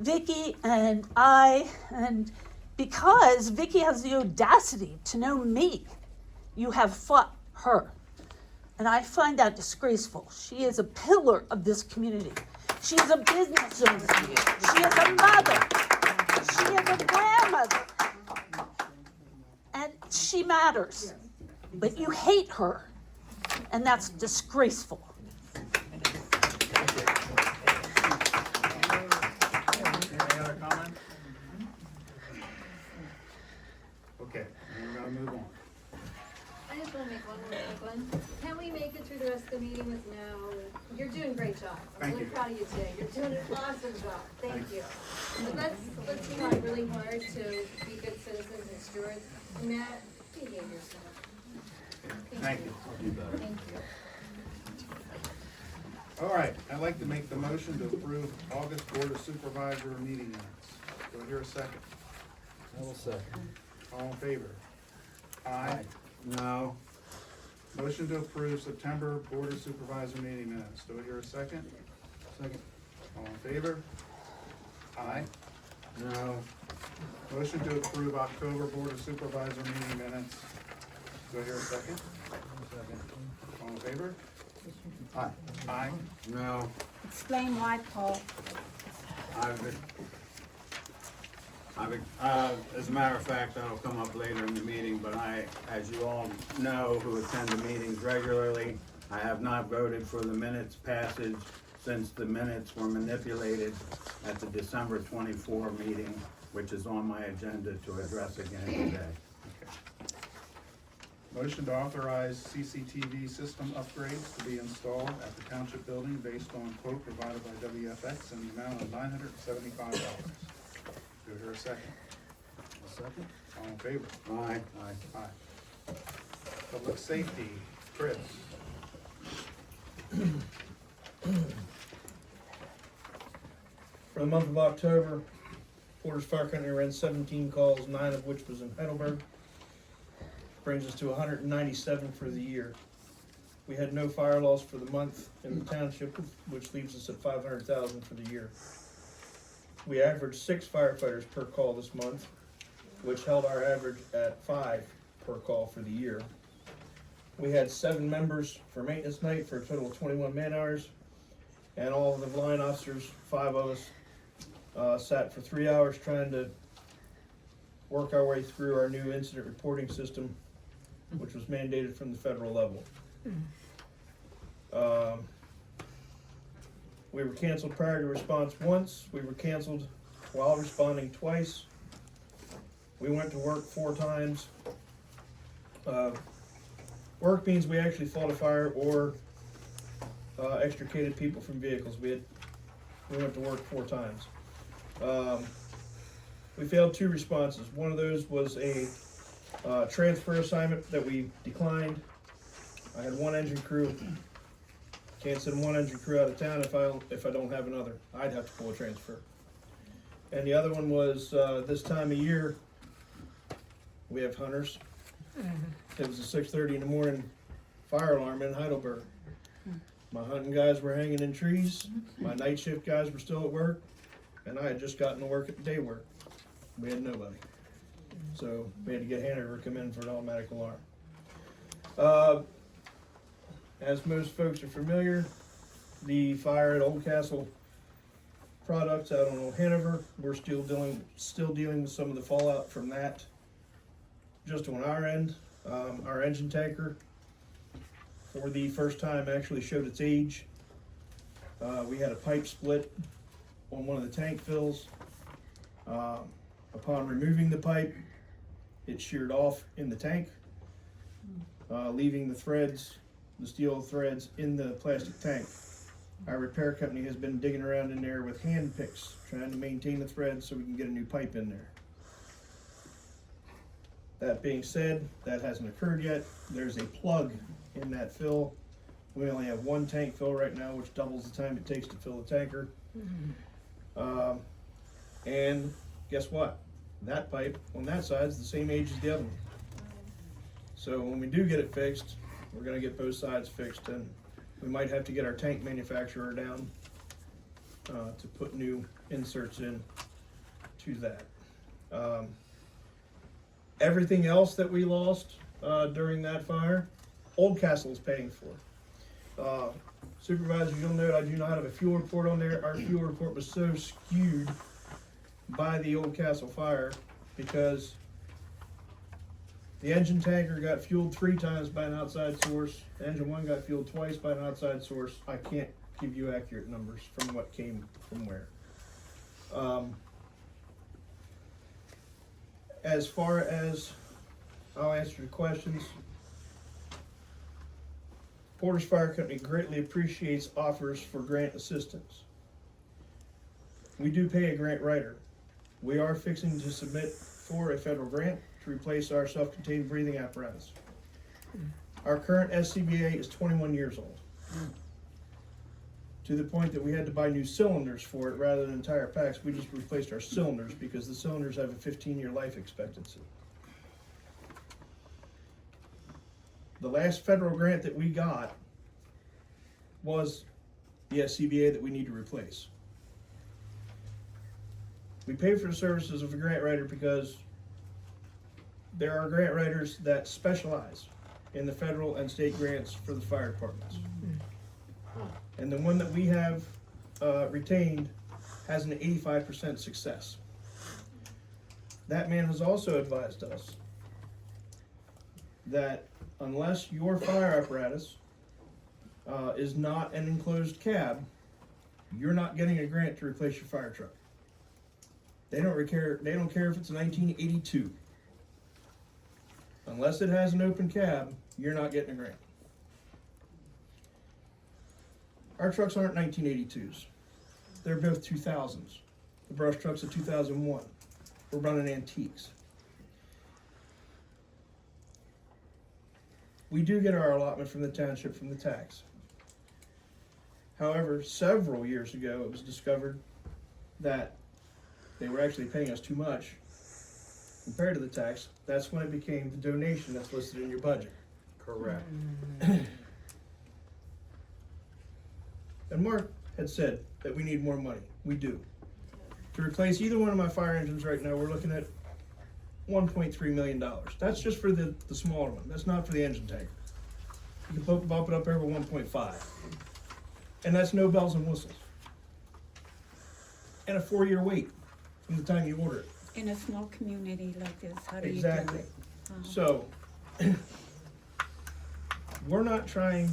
Vicky and I, and because Vicky has the audacity to know me, you have fought her. And I find that disgraceful. She is a pillar of this community. She is a business owner. She is a mother. She is a grandmother. And she matters. But you hate her. And that's disgraceful. Any other comments? Okay, we're gonna move on. I just wanna make one more quick one. Can we make it through the rest of the meeting with no, you're doing a great job. job. I'm Thank really you. proud of you today. You're doing an awesome job. Thank you. And let's try really hard to be good citizens and stewards. And Matt, behave yourself. Thank you. Thank you. All right, I'd like to make the motion to approve August Board of Supervisor meeting minutes. Do I hear a second? I will second. All in favor? Aye. No, Motion to approve September Board of Supervisor meeting minutes. Do I hear a second? Second. All in favor? Aye. no, Motion to approve October Board of Supervisor meeting minutes. Do I hear a second? Second. All in favor? Aye. Aye. no. Explain why, Paul. As a matter of fact, that'll come up later in the meeting, but as you all know, who attend the meetings regularly, I have not voted for the minutes passage since the minutes were manipulated at the December 24 meeting, which is on my agenda to address again today. Motion to authorize CCTV system upgrades to be installed at the township building based on quote provided by WFX in the amount of $975. Do I hear a second? Second. All in favor? Aye. Aye. Public safety, Chris. For the month of October, Porter's Fire Company ran 17 calls, 9 of which was in Heidelberg. Brings us to 197 for the year. We had no fire loss for the month in the township, which leaves us at 500,000 for the year. We averaged 6 firefighters per call this month, which held our average at 5 per call for the year. We had 7 members for maintenance night for a total of 21 man hours, and all of the line officers, 5 of us, sat for 3 hours trying to work our way through our new incident reporting system, which was mandated from the federal level. We were canceled prior to response once. We were canceled while responding twice. We went to work 4 times. Work means we actually fought a fire or extricated people from vehicles. We went to work 4 times. We failed 2 responses. One of those was a transfer assignment that we declined. I had 1 engine crew. Can't send 1 engine crew out of town if I don't have another. I'd have to pull a transfer. And the other one was this time of year, we have hunters. It was a 6:30 in the morning fire alarm in Heidelberg. My hunting guys were hanging in trees. My night shift guys were still at work, and I had just gotten to work at day work. We had nobody. So we had to get Hanover to come in for an automatic alarm. As most folks are familiar, the fire at Old Castle Products out on Old Hanover, we're still dealing with some of the fallout from that. Just on our end, our engine tanker, for the first time, actually showed its age. We had a pipe split on one of the tank fills. Upon removing the pipe, it sheared off in the tank, leaving the threads, the steel threads in the plastic tank. Our repair company has been digging around in there with hand picks, trying to maintain the threads so we can get a new pipe in there. That being said, that hasn't occurred yet. There's a plug in that fill. We only have 1 tank fill right now, which doubles the time it takes to fill the tanker. And guess what? That pipe on that side is the same age as the other one. So when we do get it fixed, we're gonna get both sides fixed, and we might have to get our tank manufacturer down to put new inserts in to that. Everything else that we lost during that fire, Old Castle is paying for. Supervisors, you'll note I do not have a fuel report on there. Our fuel report was so skewed by the Old Castle fire because the engine tanker got fueled 3 times by an outside source. Engine 1 got fueled twice by an outside source. I can't give you accurate numbers from what came from where. As far as, I'll answer the questions. Porter's Fire Company greatly appreciates offers for grant assistance. We do pay a grant writer. We are fixing to submit for a federal grant to replace our self-contained breathing apparatus. Our current SCBA is 21 years old. To the point that we had to buy new cylinders for it rather than entire packs. We just replaced our cylinders because the cylinders have a 15-year life expectancy. The last federal grant that we got was the SCBA that we need to replace. We pay for the services of a grant writer because there are grant writers that specialize in the federal and state grants for the fire departments. And the one that we have retained has an 85% success. That man has also advised us that unless your fire apparatus is not an enclosed cab, you're not getting a grant to replace your fire truck. They don't care if it's a 1982. Unless it has an open cab, you're not getting a grant. Our trucks aren't 1982s. They're both 2000s. The brush truck's a 2001. We're running antiques. We do get our allotment from the township from the tax. However, several years ago, it was discovered that they were actually paying us too much compared to the tax. That's when it became the donation that's listed in your budget. Correct. And Mark had said that we need more money. We do. To replace either one of my fire engines right now, we're looking at $1.3 million. That's just for the smaller one. That's not for the engine tanker. You can bump it up over 1.5. And that's no bells and whistles. And a 4-year wait from the time you order it. In a small community like this, how do you do Exactly. it? So, we're not trying,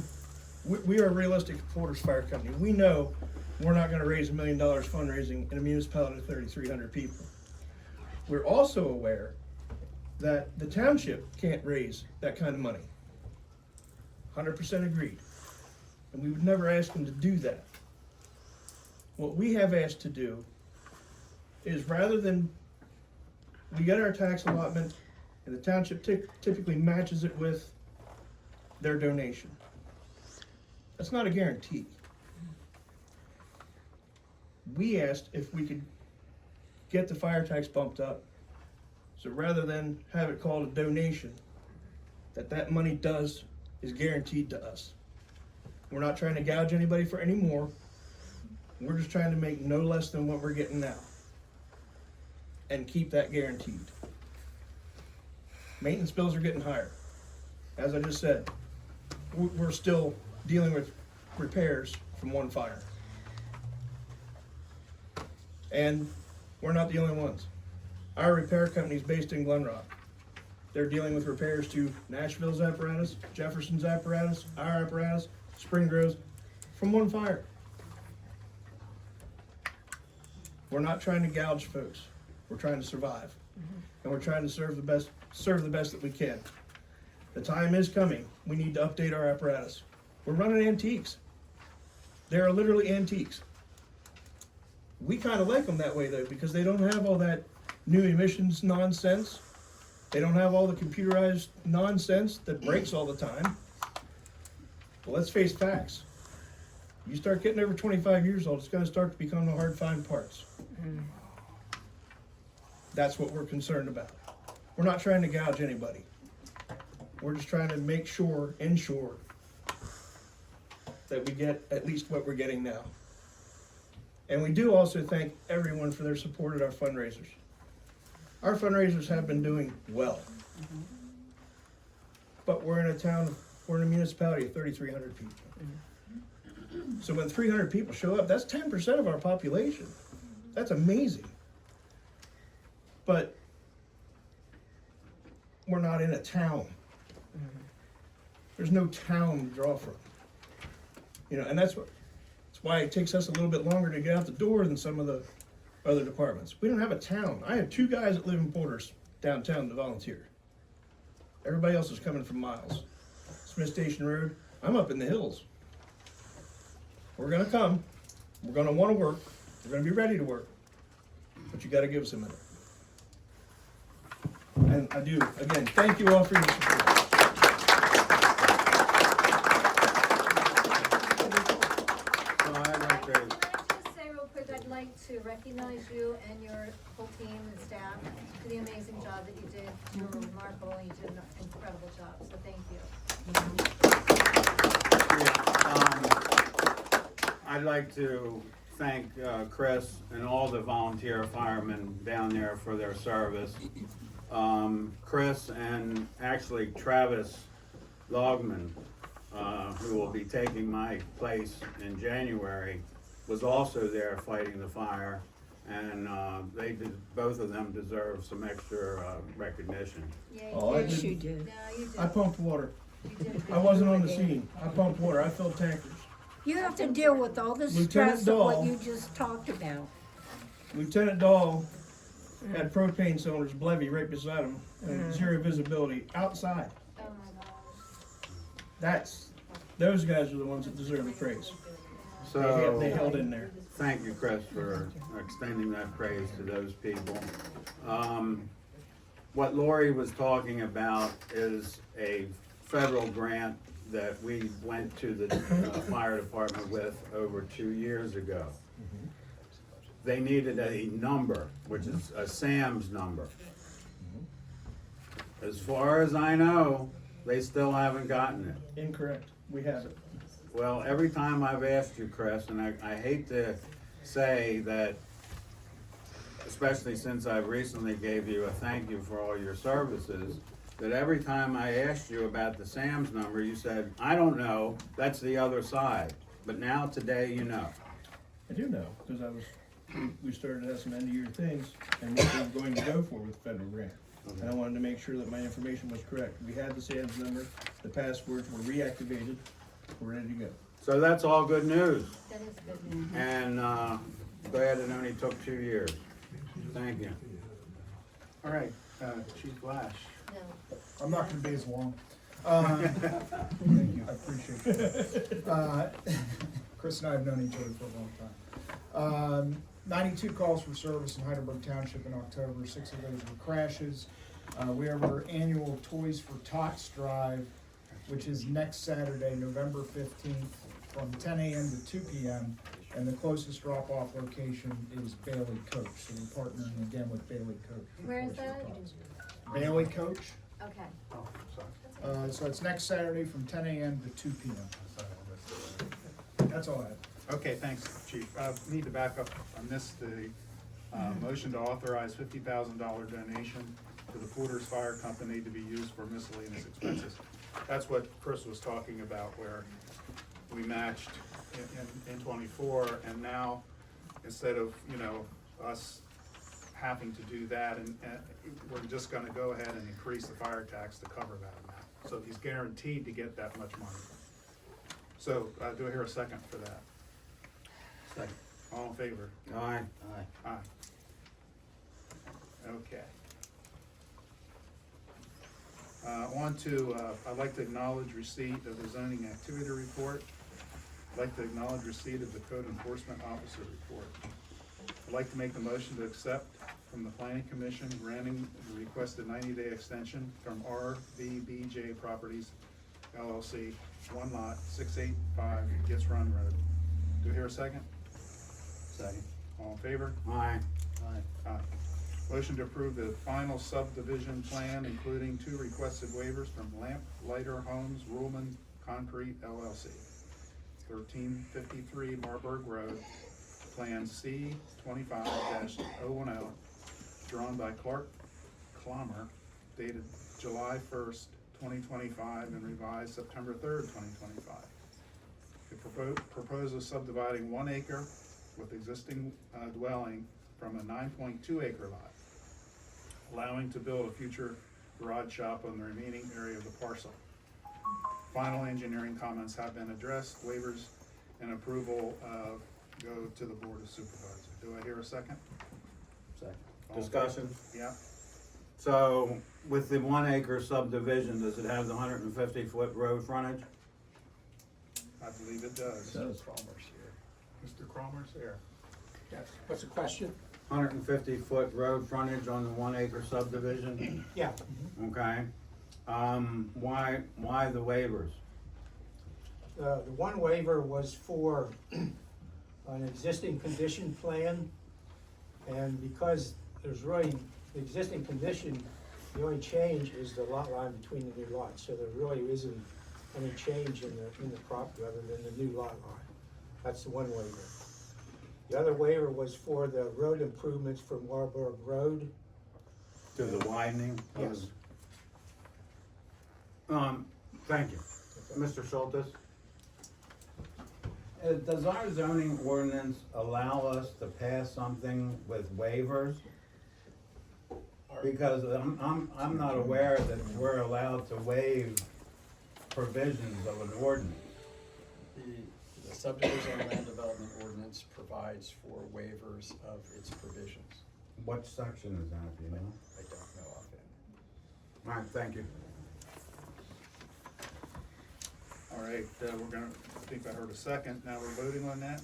we are a realistic Porter's Fire Company. We know we're not gonna raise $1 million fundraising in a municipality of 3,300 people. We're also aware that the township can't raise that kind of money. 100% agreed. And we would never ask them to do that. What we have asked to do is rather than we get our tax allotment and the township typically matches it with their donation. That's not a guarantee. We asked if we could get the fire tax bumped up, so rather than have it called a donation, that money is guaranteed to us. We're not trying to gouge anybody for any more. We're just trying to make no less than what we're getting now and keep that guaranteed. Maintenance bills are getting higher. As I just said, we're still dealing with repairs from one fire. And we're not the only ones. Our repair company is based in Glen Rock. They're dealing with repairs to Nashville's apparatus, Jefferson's apparatus, our apparatus, Spring Grove's, from one fire. We're not trying to gouge folks. We're trying to survive. And we're trying to serve the best that we can. The time is coming. We need to update our apparatus. We're running antiques. They are literally antiques. We kind of like them that way though, because they don't have all that new emissions nonsense. They don't have all the computerized nonsense that breaks all the time. But let's face facts. You start getting over 25 years old, it's going to start to become hard to find parts. That's what we're concerned about. We're not trying to gouge anybody. We're just trying to ensure that we get at least what we're getting now. And we do also thank everyone for their support at our fundraisers. Our fundraisers have been doing well. But we're in a municipality of 3,300 people. So when 300 people show up, that's 10% of our population. That's amazing. But we're not in a town. There's no town to draw from. And that's why it takes us a little bit longer to get out the door than some of the other departments. We don't have a town. I have 2 guys that live in Porter's downtown to volunteer. Everybody else is coming from miles. Smith Station Road, I'm up in the hills. We're gonna come, we're gonna wanna work, we're gonna be ready to work, but you gotta give us a minute. And I do, again, thank you all for your support. So I'd like to, Can I just say real quick, I'd like to recognize you and your whole team and staff for the amazing job that you did. You were remarkable, and you did an incredible job, so thank you. I'd like to thank Chris and all the volunteer firemen down there for their service. Chris and actually Travis Logman, who will be taking my place in January, was also there fighting the fire, and both of them deserve some extra recognition. Oh, I Yes, did. you did. No, you did. I pumped water. You did. I wasn't on the scene. I pumped water. I filled tankers. You have to deal with all the Lieutenant stress of what Dahl. you just talked about. Lieutenant Dahl had propane cylinders, Blevy, right beside him, and zero visibility outside. Oh my gosh. Those guys are the ones that deserve the praise. They held in there. Thank you, Chris, for extending that praise to those people. What Lori was talking about is a federal grant that we went to the fire department with over 2 years ago. They needed a number, which is a SAM's number. As far as I know, they still haven't gotten it. Incorrect. We have it. Well, every time I've asked you, Chris, and I hate to say that, especially since I recently gave you a thank you for all your services, that every time I asked you about the SAM's number, you said, I don't know, that's the other side. But now, today, you know. I do know, because we started to have some end of year things, and what we were going to go for with the federal grant. And I wanted to make sure that my information was correct. We had the SAM's number, the passwords were reactivated, we're ready to go. So that's all good news. That is good news. And glad it only took 2 years. Thank you. All right, Chief Lash. No. I'm not gonna be as long. Thank you, I appreciate it. Chris and I have known each other for a long time. 92 calls for service in Heidelberg Township in October, 6 of those were crashes. We have our annual Toys for Tots drive, which is next Saturday, November 15th, from 10 a.m. to 2 p.m. And the closest drop-off location is Bailey Coach, so we're partnering again with Bailey Coach. Where is that? Bailey Coach. Okay. Oh, sorry. So it's next Saturday from 10 a.m. to 2 p.m. Sorry, I missed it. That's all I have. Okay, thanks, Chief. Need to back up on this, the motion to authorize $50,000 donation to the Porter's Fire Company to be used for miscellaneous expenses. That's what Chris was talking about, where we matched in 24, and now, instead of, us having to do that, and we're just gonna go ahead and increase the fire tax to cover that amount. So he's guaranteed to get that much money. So, do I hear a second for that? Second. All in favor? Aye. Aye. Okay. I'd like to acknowledge receipt of the zoning activity report. I'd like to acknowledge receipt of the code enforcement officer report. I'd like to make the motion to accept from the planning commission granting the requested 90-day extension from RVBJ Properties LLC, 1 lot, 685 Gets Run Road. Do I hear a second? Second. All in favor? Aye. Aye. Motion to approve the final subdivision plan, including 2 requested waivers from Lamplighter Homes Ruhlman Concrete LLC, 1353 Marburg Road, Plan C 25-010, drawn by Clark Clommer, dated July 1st, 2025, and revised September 3rd, 2025. It proposes subdividing 1 acre with existing dwelling from a 9.2 acre lot, allowing to build a future garage shop on the remaining area of the parcel. Final engineering comments have been addressed. Waivers and approval go to the Board of Supervisors. Do I hear a second? Second. All in Discussion? favor? Yeah. So, with the 1 acre subdivision, does it have the 150-foot road frontage? I believe it does. Does. Mr. Cromer's here. Yes, what's the question? 150-foot road frontage on the 1 acre subdivision, Yeah, okay? Why the waivers? the one waiver was for an existing condition plan, and because there's really, the existing condition, the only change is the lot line between the new lots, so there really isn't any change in the property other than the new lot line. That's the one waiver. The other waiver was for the road improvements from Warburg Road. To the widening? Yes. Thank you. Mr. Schultes? Does our zoning ordinance allow us to pass something with waivers? Because I'm not aware that we're allowed to waive provisions of an ordinance. The subdivision and land development ordinance provides for waivers of its provisions. What section is that, do you know? I don't know offhand. All right, thank you. All right, we're gonna, I think I heard a second, now we're voting on that.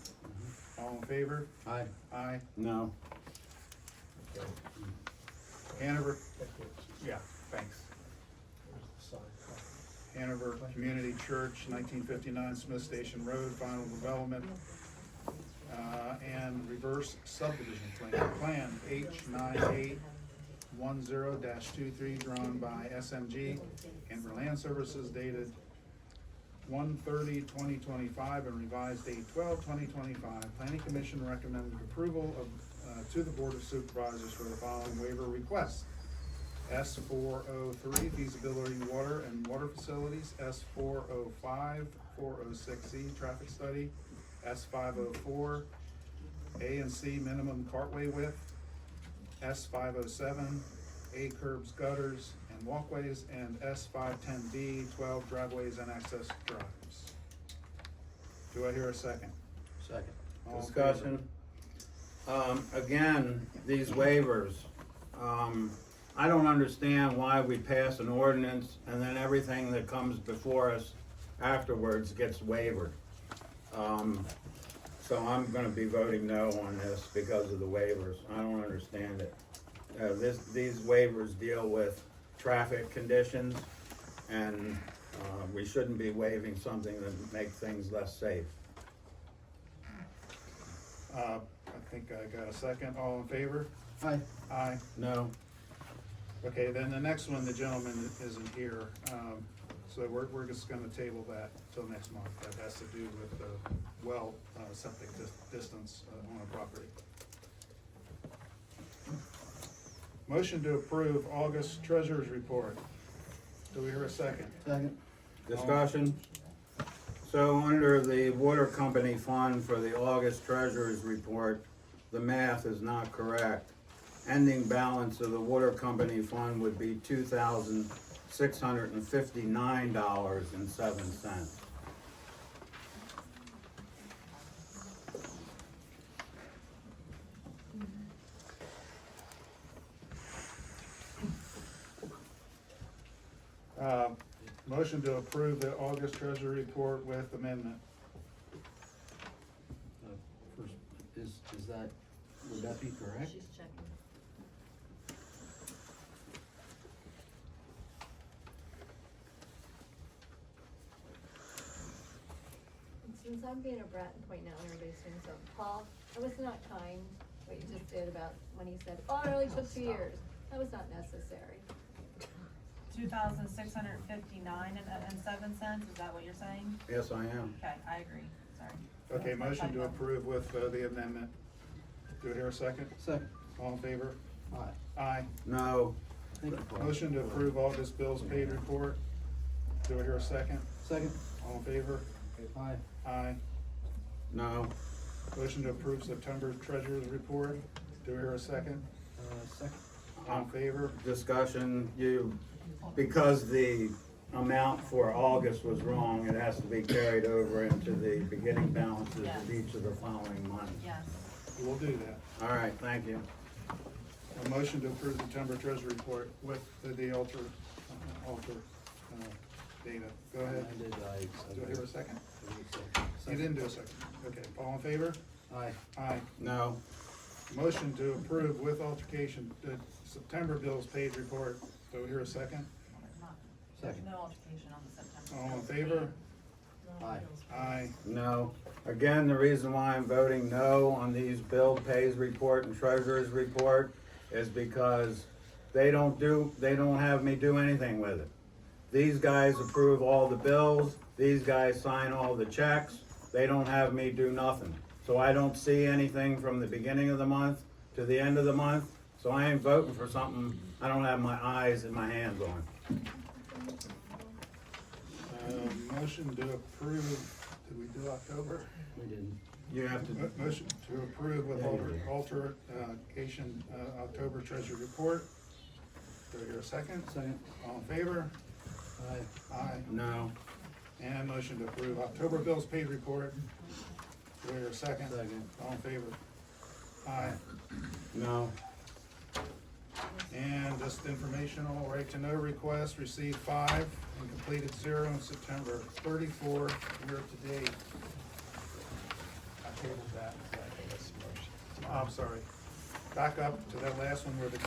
All in favor? Aye. Aye. No. Okay. Hanover, yeah, thanks. Hanover Community Church, 1959 Smith Station Road, final development, and reverse subdivision plan H9810-23 drawn by SMG and for land services dated 1/30/2025 and revised date 12/2025. Planning Commission recommended approval of, to the Board of Supervisors for the following waiver requests. S403 feasibility water and water facilities, S405 406E traffic study, S504 A and C minimum cartway width, S507 A curbs, gutters, and walkways, and S510B 12 driveways and access drives. Do I hear a second? Second. All in Discussion. Again, these waivers, I don't understand why we pass an ordinance and then everything that comes before us afterwards gets wavered. So I'm gonna be voting no on this because of the waivers. I don't understand it. These waivers deal with traffic conditions, and we shouldn't be waiving something that makes things less safe. I think I got a second. All in favor? Aye. Aye. No. Okay, then the next one, the gentleman isn't here, so we're just gonna table that till next month. That has to do with the well, septic distance on a property. Motion to approve August treasurer's report. Do we hear a second? Second. Discussion. So under the water company fund for the August treasurer's report, the math is not correct. Ending balance of the water company fund would be $2,659.07. Motion to approve the August treasury report with amendment. First, is that, would that be correct? She's checking. Since I'm being a brat and pointing out when everybody's doing something, Paul, it was not kind what you just did about when he said, oh, it only took 2 years. That was not necessary. 2,659.07, is that what you're saying? Yes, I am. Okay, I agree, sorry. Okay, motion to approve with the amendment. Do I hear a second? Second. All in favor? Aye. Aye. No. Thank you, Paul. Motion to approve August bills paid report. Do I hear a second? Second. All in favor? Aye. Aye. No. Motion to approve September treasurer's report. Do I hear a second? Second. All in favor? Discussion, because the amount for August was wrong, it has to be carried over into the beginning balances of each of the following months. Yes. We'll do that. All right, thank you. A motion to approve September treasury report with the alter data. Go ahead. I did, Do I hear a second? You didn't do a second. Okay, all in favor? Aye. Aye. No. Motion to approve with altercation the September bills paid report. Do we hear a second? Second. No altercation on the September. All in favor? Aye. Aye. No. Again, the reason why I'm voting no on these bill pays report and treasurer's report is because they don't have me do anything with it. These guys approve all the bills, these guys sign all the checks, they don't have me do nothing. So I don't see anything from the beginning of the month to the end of the month, so I ain't voting for something I don't have my eyes and my hands on. Motion to approve, did we do October? We didn't. You have to, Motion to approve with altercation, October treasury report. Do we hear a second? Second. All in favor? Aye. Aye. no. And motion to approve October bills paid report. Do we hear a second? Second. All in favor? Aye. No. And just informational, right to know request, received 5 and completed 0 in September, 34 year to date. I tabled that. Oh, I'm sorry. Back up to that last one where the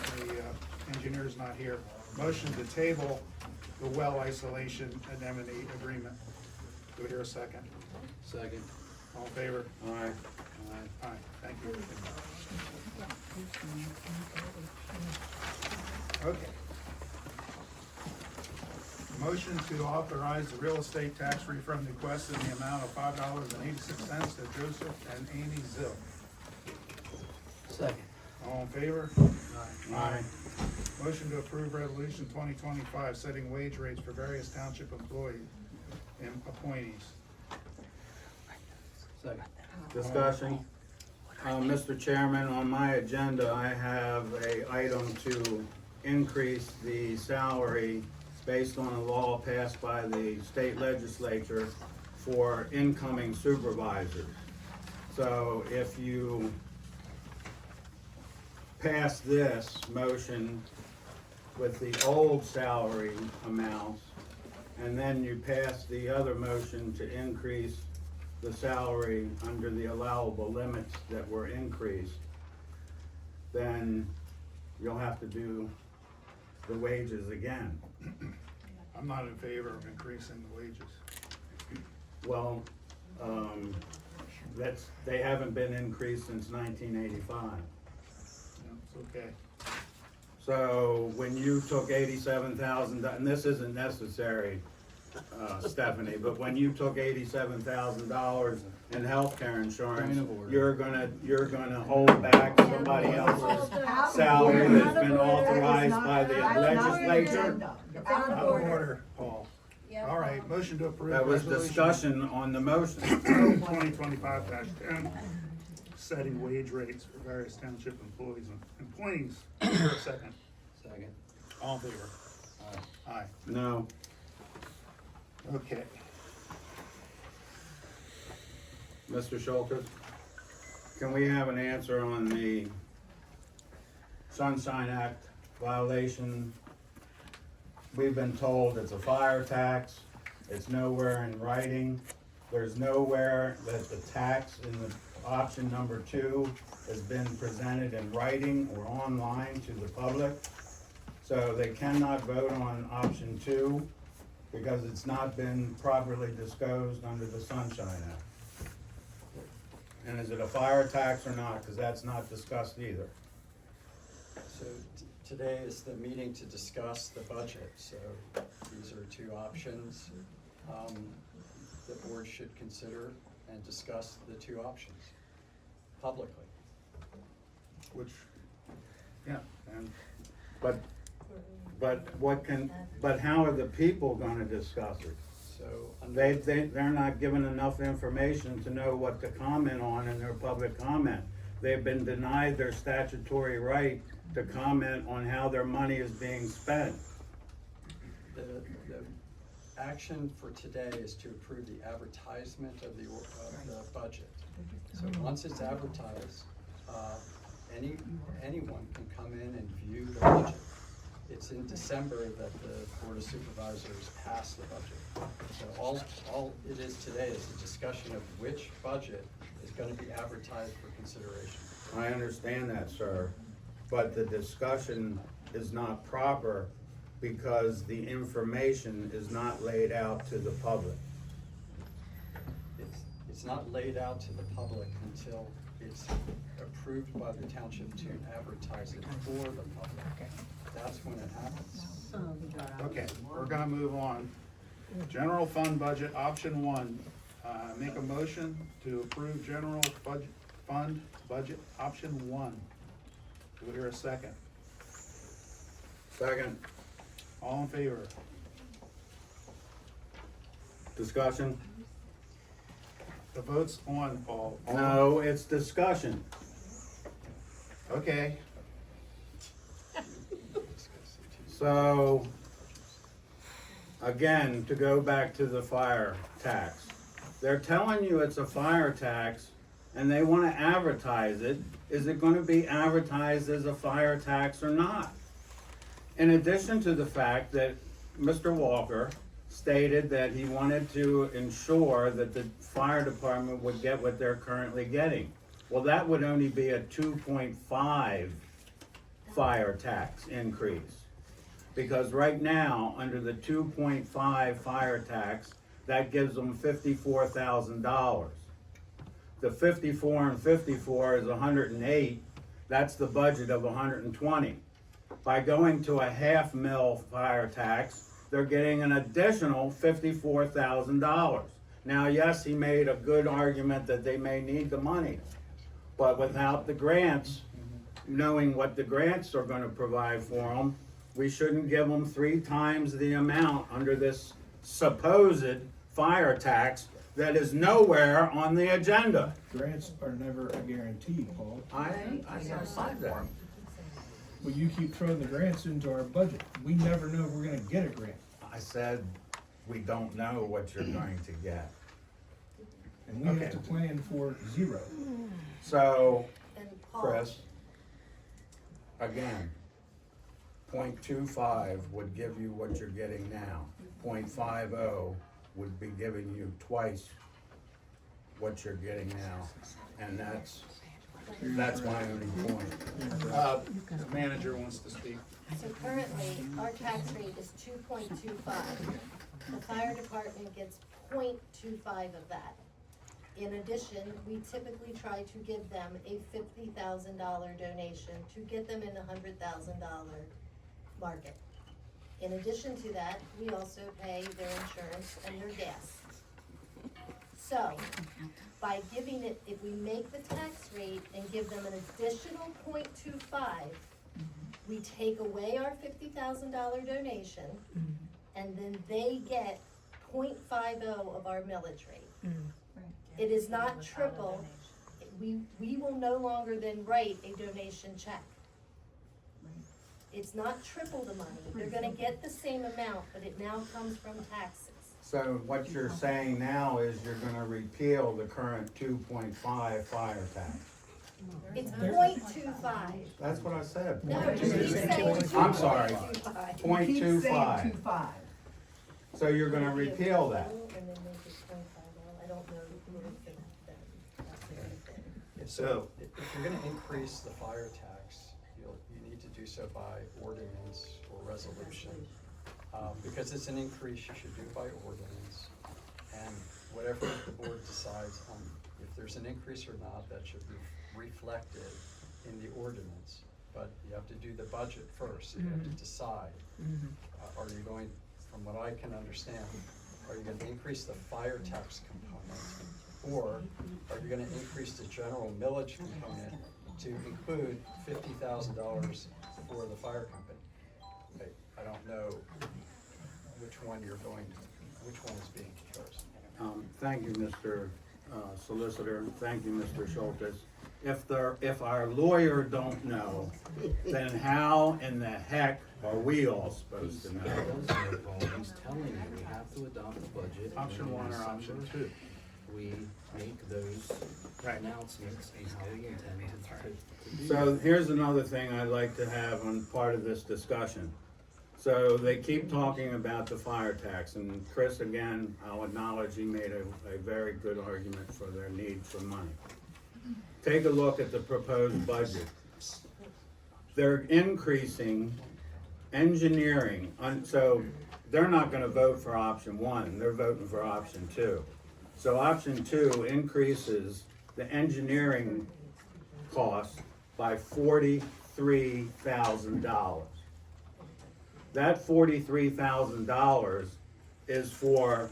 engineer's not here. Motion to table the well isolation indemnity agreement. Do we hear a second? Second. All in favor? Aye. Aye, thank you. Okay. Motion to authorize the real estate tax refund request in the amount of $5.86 to Joseph and Amy Zill. Second. All in favor? Aye. Motion to approve resolution 2025 setting wage rates for various township employees and appointees. Second. Discussion. Mr. Chairman, on my agenda, I have a item to increase the salary based on a law passed by the state legislature for incoming supervisors. So if you pass this motion with the old salary amounts, and then you pass the other motion to increase the salary under the allowable limits that were increased, then you'll have to do the wages again. I'm not in favor of increasing the wages. Well, they haven't been increased since 1985. It's okay. So when you took $87,000, and this isn't necessary, Stephanie, but when you took $87,000 in healthcare insurance, you're gonna hold back somebody else's salary that's been authorized by the legislature. Out of order, Paul. All right, motion to approve. That was resolution discussion on the motion. 2025-10, setting wage rates for various township employees and appointees. Here a second. Second. All in favor? Aye. No. Okay. Mr. Schultz, can we have an answer on the Sunshine Act violation? We've been told it's a fire tax, it's nowhere in writing. There's nowhere that the tax in the option number 2 has been presented in writing or online to the public. So they cannot vote on option 2 because it's not been properly disclosed under the Sunshine Act. And is it a fire tax or not? Because that's not discussed either. So today is the meeting to discuss the budget, so these are 2 options. The board should consider and discuss the 2 options publicly. Which, yeah, and But how are the people gonna discuss it? So They're not given enough information to know what to comment on in their public comment. They've been denied their statutory right to comment on how their money is being spent. the action for today is to approve the advertisement of the budget. So once it's advertised, anyone can come in and view the budget. it's in December that the Board of Supervisors passed the budget. So all it is today is a discussion of which budget is gonna be advertised for consideration. I understand that, sir, but the discussion is not proper because the information is not laid out to the public. It's not laid out to the public until it's approved by the township to advertise it for the public. That's when it happens. Okay, we're gonna move on. General fund budget, option one, make a motion to approve general fund budget, option one. Do we hear a second? Second, All in favor? discussion? The vote's on, Paul. No, it's discussion. Okay, So, again, to go back to the fire tax. They're telling you it's a fire tax and they wanna advertise it. Is it gonna be advertised as a fire tax or not? In addition to the fact that Mr. Walker stated that he wanted to ensure that the fire department would get what they're currently getting. Well, that would only be a 2.5 fire tax increase. Because right now, under the 2.5 fire tax, that gives them $54,000. The 54 and 54 is 108, that's the budget of 120. By going to a half mil fire tax, they're getting an additional $54,000. Now, yes, he made a good argument that they may need the money, but without the grants, knowing what the grants are gonna provide for them, we shouldn't give them 3 times the amount under this supposed fire tax that is nowhere on the agenda. Grants are never a guarantee, Paul. I said that. Well, you keep throwing the grants into our budget. We never know if we're gonna get a grant. I said, we don't know what you're going to get. And we have to plan for 0. So, And Paul, Chris, again, 0.25 would give you what you're getting now. 0.50 would be giving you twice what you're getting now. And that's my only point. the manager wants to speak. So currently, our tax rate is 2.25. The fire department gets 0.25 of that. In addition, we typically try to give them a $50,000 donation to get them in the $100,000 market. In addition to that, we also pay their insurance and their gas. So, by giving it, if we make the tax rate and give them an additional 0.25, we take away our $50,000 donation, and then they get 0.50 of our millage rate. It is not triple. We will no longer then write a donation check. It's not triple the money. They're gonna get the same amount, but it now comes from taxes. So what you're saying now is you're gonna repeal the current 2.5 fire tax. It's 0.25. That's what I said. No, you keep saying I'm sorry, 0.25. 0.25. So you're gonna repeal that. And then make it 0.50. I don't know who would think that that's a good thing. So, If you're gonna increase the fire tax, you need to do so by ordinance or resolution. Because it's an increase, you should do it by ordinance. And whatever the board decides on, if there's an increase or not, that should be reflected in the ordinance. But you have to do the budget first, you have to decide. Are you going, from what I can understand, are you gonna increase the fire tax component? Or are you gonna increase the general millage component to include $50,000 for the fire company? I don't know which one which one is being chosen. Thank you, Mr. Solicitor, thank you, Mr. Schultes. If our lawyer don't know, then how in the heck are we all supposed to know? He's telling you, we have to adopt the budget. option one or option two? We make those announcements and how we intend to do So here's another thing I'd like to have on part of this discussion. So they keep talking about the fire tax, and Chris, again, I'll acknowledge he made a very good argument for their need for money. Take a look at the proposed budget. They're increasing engineering, so they're not gonna vote for option one, they're voting for option two. So option two increases the engineering cost by $43,000. That $43,000 is for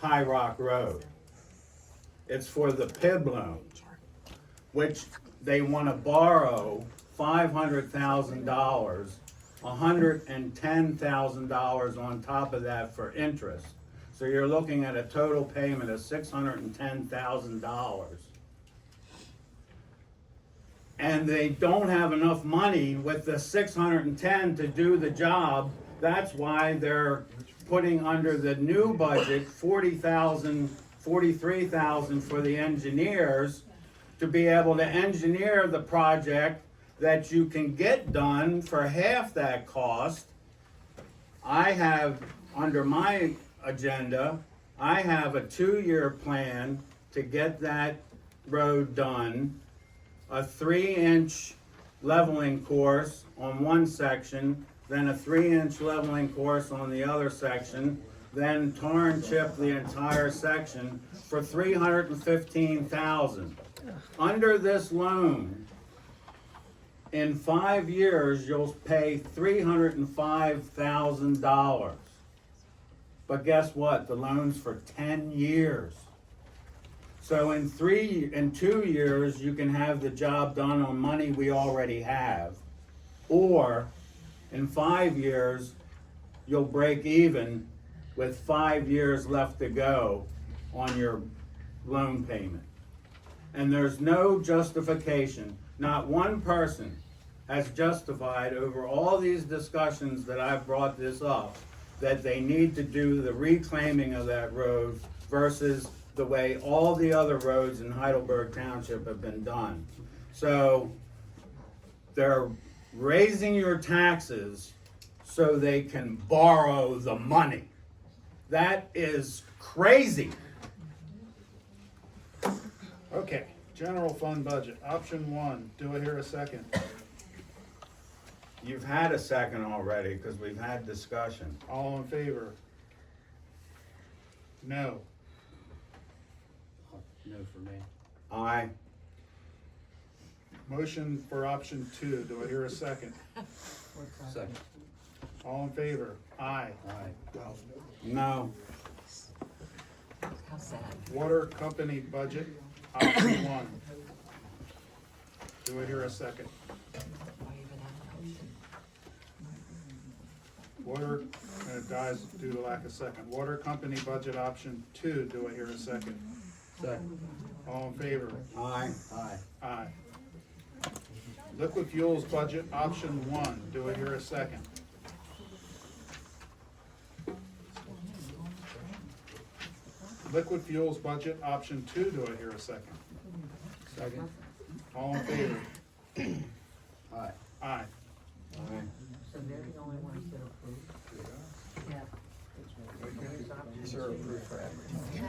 High Rock Road. It's for the PIB loan, which they wanna borrow $500,000, $110,000 on top of that for interest. So you're looking at a total payment of $610,000. And they don't have enough money with the 610 to do the job. That's why they're putting under the new budget $43,000 for the engineers to be able to engineer the project that you can get done for half that cost. I have, under my agenda, I have a 2-year plan to get that road done, a 3-inch leveling course on one section, then a 3-inch leveling course on the other section, then tar and chip the entire section for $315,000. Under this loan, in 5 years, you'll pay $305,000. But guess what? The loan's for 10 years. So in 2 years, you can have the job done on money we already have. Or in 5 years, you'll break even with 5 years left to go on your loan payment. And there's no justification. Not one person has justified over all these discussions that I've brought this up, that they need to do the reclaiming of that road versus the way all the other roads in Heidelberg Township have been done. So they're raising your taxes so they can borrow the money. That is crazy. Okay, general fund budget, option one, do I hear a second? You've had a second already because we've had discussion. All in favor? No. No for me. Aye. Motion for option two, do I hear a second? Second. All in favor? Aye. Aye. No. How sad. Water company budget, option one. Do I hear a second? Water, dies due to lack of second. Water company budget option two, do I hear a second? Second. All in favor? Aye. Aye. Aye. Liquid fuels budget option one, do I hear a second? Liquid fuels budget option two, do I hear a second? Second. All in favor? Aye. Aye. Aye. So they're the only ones that approve? Yeah. These are approved for advertising.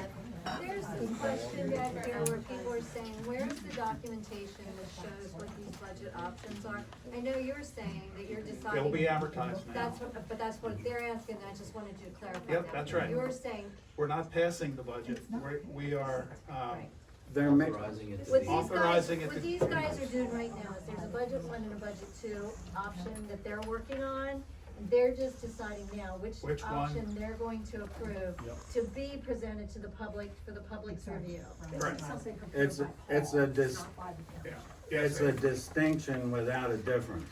There's a question back here where people are saying, where's the documentation that shows what these budget options are? I know you're saying that you're deciding. It'll be advertised now. But that's what they're asking, I just wanted you to clarify that. Yep, that's right. You're saying, We're not passing the budget, we are, They're Authorizing it to what be. these guys, Authorizing it what to- these guys are doing right now is there's a budget one and a budget two option that they're working on. And they're just deciding now which Which one? option they're going to approve to be presented to the public for the public's review. Right. It's a distinction without a difference,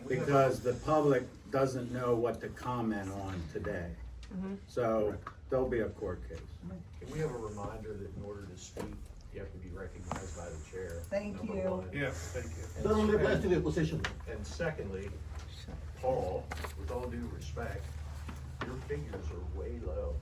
because the public doesn't know what to comment on today. So there'll be a court case. Can we have a reminder that in order to speak, you have to be recognized by the chair? Thank number you. one. yeah, thank you. Doesn't replace to the position. And secondly, Paul, with all due respect, your figures are way low.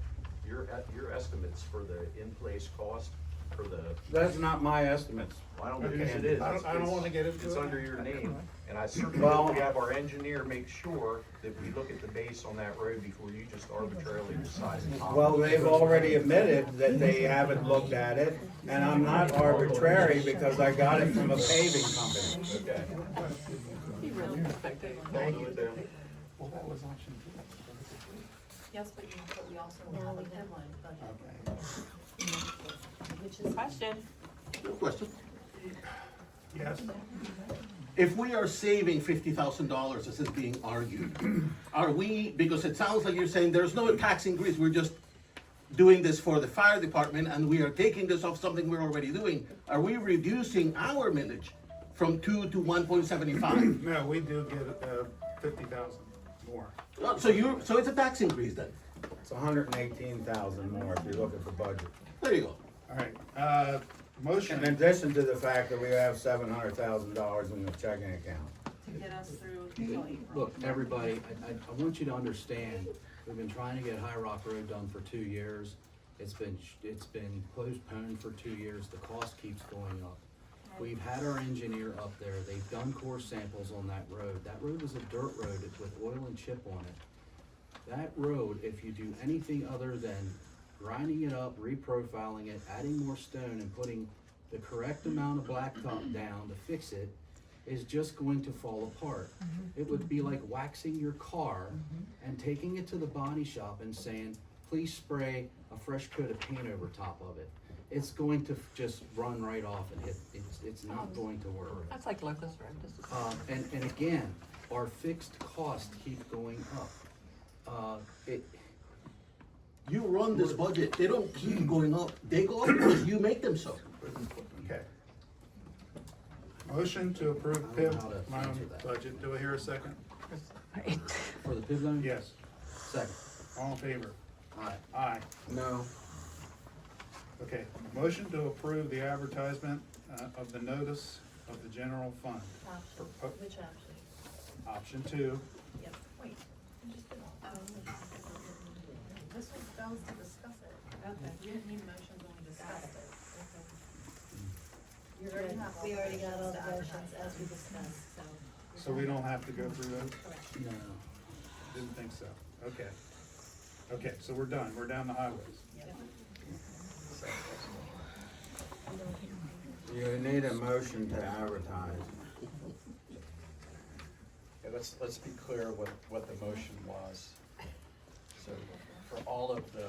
Your estimates for the in-place cost for the. That's not my estimates. I don't know whose Okay. it is. I don't wanna get into It's it. under your name, and I certainly Well- hope we have our engineer make sure that we look at the base on that road before you just arbitrarily decide. Well, they've already admitted that they haven't looked at it, and I'm not arbitrary because I got it from a paving company. Okay. Thank you, Tim. Well, that was option Yes, but we also Now have we a have deadline. Which is. Question. Question. Yes. If we are saving $50,000, as is being argued, are we, because it sounds like you're saying there's no tax increase, we're just doing this for the fire department and we are taking this off something we're already doing, are we reducing our millage from 2 to 1.75? No, we do get, 50,000 more. So it's a tax increase then? It's 118,000 more if you look at the budget. There you go. All right, motion. In addition to the fact that we have $700,000 in the checking account. To get us through till April. Look, everybody, I want you to understand, we've been trying to get High Rock Road done for 2 years. It's been postponed for 2 years, the cost keeps going up. We've had our engineer up there, they've done core samples on that road. That road is a dirt road with oil and chip on it. That road, if you do anything other than grinding it up, reprofiling it, adding more stone and putting the correct amount of blacktop down to fix it, is just going to fall apart. It would be like waxing your car and taking it to the body shop and saying, please spray a fresh coat of paint over top of it. It's going to just run right off and hit, it's not going to work. That's like locust road. And again, our fixed costs keep going up. You run this budget, they don't keep going up, they go up because you make them so. Okay. Motion to approve I don't know PIV how to loan answer that. budget. Do I hear a second? For the PIV loan? Yes. Second. All in favor? Aye. Aye. No. Okay, motion to approve the advertisement of the notice of the general fund. Option, For which option? Option 2, Yep, wait. This was, that was to discuss it. Okay. You didn't need motions when we discussed it. You're already, we already got all the motions as we discussed, so. so we don't have to go through those? No. Didn't think so. Okay. Okay, so we're done. We're down the highways. You need a motion to advertise. Okay, let's be clear what the motion was. So for all of the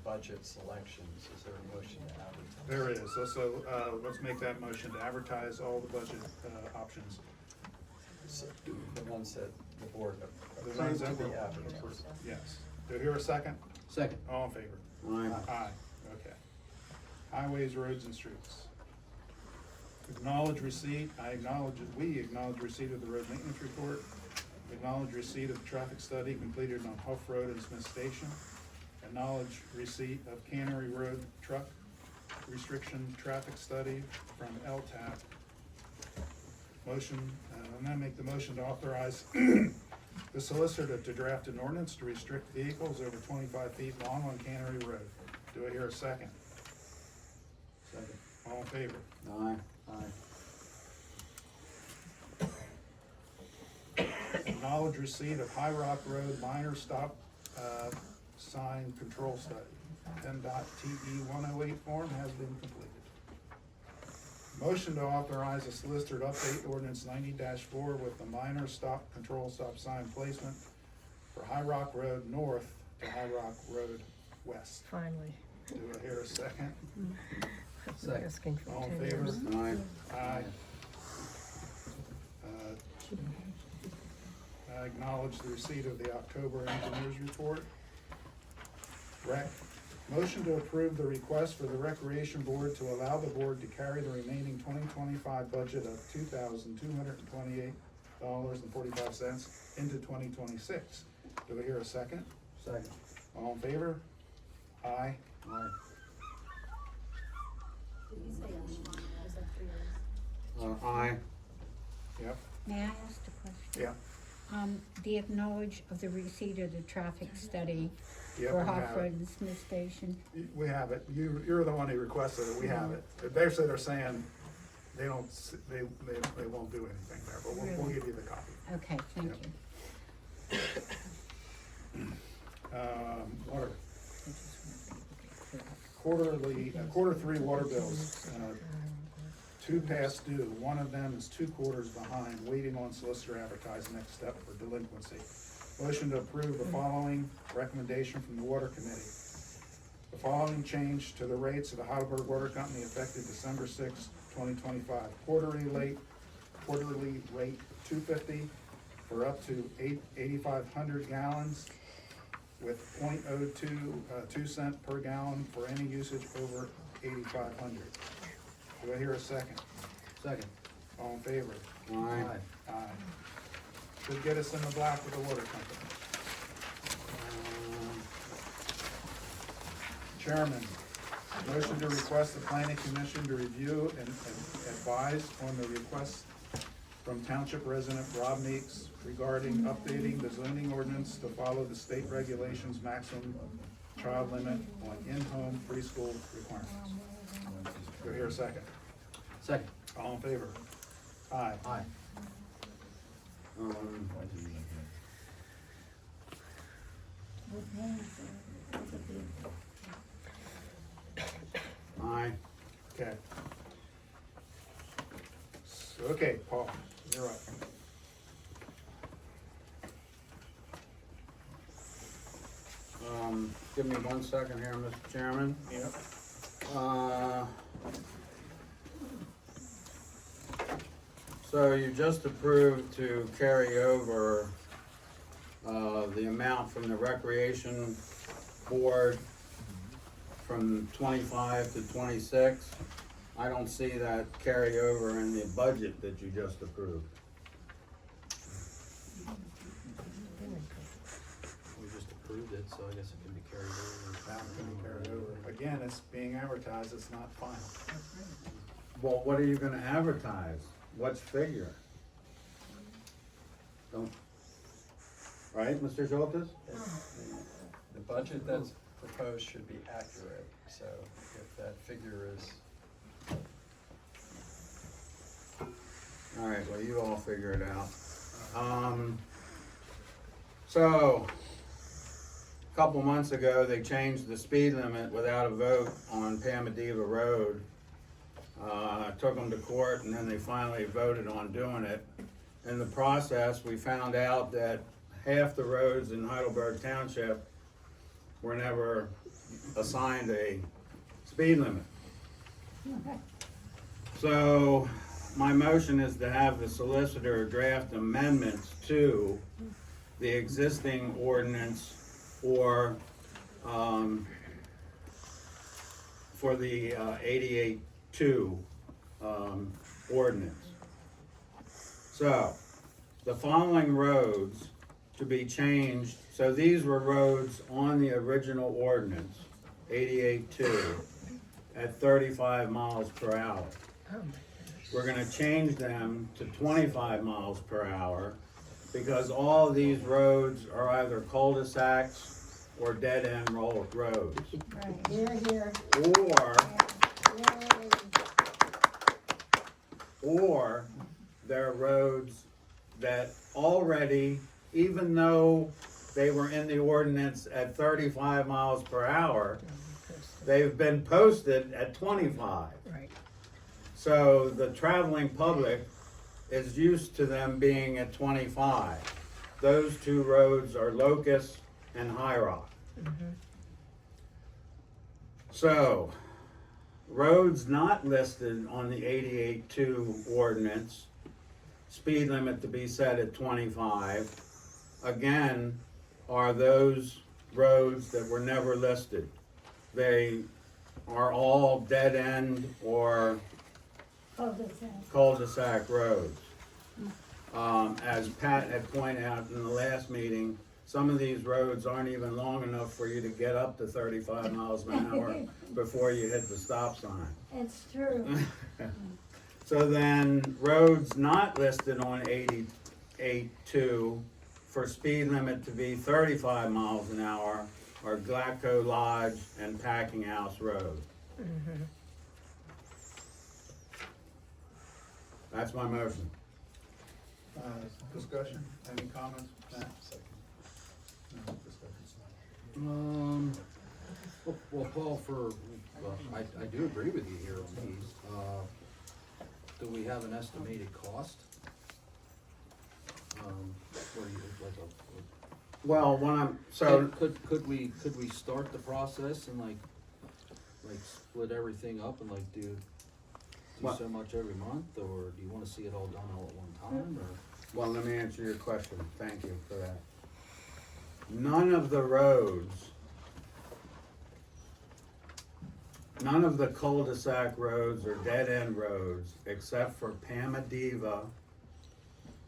budget selections, is there a motion to advertise? There is. So let's make that motion to advertise all the budget options. So the ones that the board The approved ones to that be were- advertised. Yes. Do I hear a second? Second. All in favor? Aye. Aye. Okay. Highways, roads, and streets. Acknowledge receipt, we acknowledge receipt of the road maintenance report. Acknowledge receipt of the traffic study completed on Huff Road and Smith Station. Acknowledge receipt of Cannery Road truck restriction traffic study from LTAP. Motion, I'm gonna make the motion to authorize the solicitor to draft an ordinance to restrict vehicles over 25 feet long on Cannery Road. Do I hear a second? Second. All in favor? Aye. Acknowledge receipt of High Rock Road minor stop sign control study. PennDOT TE 108 form has been completed. Motion to authorize a solicitor to update ordinance 90-4 with the minor stop control stop sign placement for High Rock Road north to High Rock Road west. Finally. Do I hear a second? Second. Asking for All in 10 favor? years. Aye. Aye. Acknowledge the receipt of the October engineers report. Motion to approve the request for the Recreation Board to allow the board to carry the remaining 2025 budget of $2,228.45 into 2026. Do I hear a second? Second. All in favor? Aye. Aye. Did you say aye? Or was that 3 ayes? Aye. Yep. May I ask a question? Yeah. Do you acknowledge of the receipt of the traffic study Yep, for we have Hartford it. and Smith Station? We have it. You're the one who requested it. We have it. Basically, they're saying they don't, they won't do anything there, but we'll Really? give you the copy. Okay, thank Yep. you. Water. Quarter three water bills, two past due. One of them is 2 quarters behind, waiting on solicitor advertised next step for delinquency. Motion to approve the following recommendation from the Water Committee. The following change to the rates of the Heidelberg Water Company effective December 6, 2025. Quarterly rate $2.50 for up to 8,500 gallons with 0.02 cent per gallon for any usage over 8,500. Do I hear a second? Second. All in favor? Aye. Aye. Should get us in the black with the water company. Chairman, motion to request the planning commission to review and advise on the request from township resident Rob Meeks regarding updating the zoning ordinance to follow the state regulations maximum child limit on in-home preschool requirements. Do I hear a second? Second. All in favor? Aye. Aye. Aye. Okay. Okay, Paul, you're up. Give me 1 second here, Mr. Chairman. Yep. So you just approved to carry over, the amount from the Recreation Board from 25 to 26. I don't see that carry over in the budget that you just approved. We just approved it, so I guess it can be carried over. That can be carried over. Again, it's being advertised, it's not final. Well, what are you gonna advertise? What figure? Don't, right, Mr. Schultz? The budget that's proposed should be accurate, so if that figure is, All right, well, you all figure it out. So, a couple months ago, they changed the speed limit without a vote on Pamadeva Road. Took them to court, and then they finally voted on doing it. In the process, we found out that half the roads in Heidelberg Township were never assigned a speed limit. So, my motion is to have the solicitor draft amendments to the existing ordinance for the 88-2 ordinance. So, the following roads to be changed, so these were roads on the original ordinance, 88-2, at 35 miles per hour. We're gonna change them to 25 miles per hour because all of these roads are either cul-de-sacs or dead-end roads. Here. Or they're roads that already, even though they were in the ordinance at 35 miles per hour, they've been posted at 25. Right. So the traveling public is used to them being at 25. Those two roads are Locust and High Rock. So, roads not listed on the 88-2 ordinance, speed limit to be set at 25, again, are those roads that were never listed. They are all dead end or cul-de-sac roads. As Pat had pointed out in the last meeting, some of these roads aren't even long enough for you to get up to 35 miles an hour before you hit the stop sign. It's true. So then, roads not listed on 88-2 for speed limit to be 35 miles an hour are Glatco Lodge and Packing House Road. That's my motion. Discussion, any comments? Matt? No, discussion. Well, Paul, I do agree with you here on these. Do we have an estimated cost? What do you, like Well, when I'm, so, could we start the process and like split everything up and like do What? so much every month, or do you wanna see it all done all at one time, or? well, let me answer your question. Thank you for that. None of the roads, none of the cul-de-sac roads or dead-end roads, except for Pamadeva,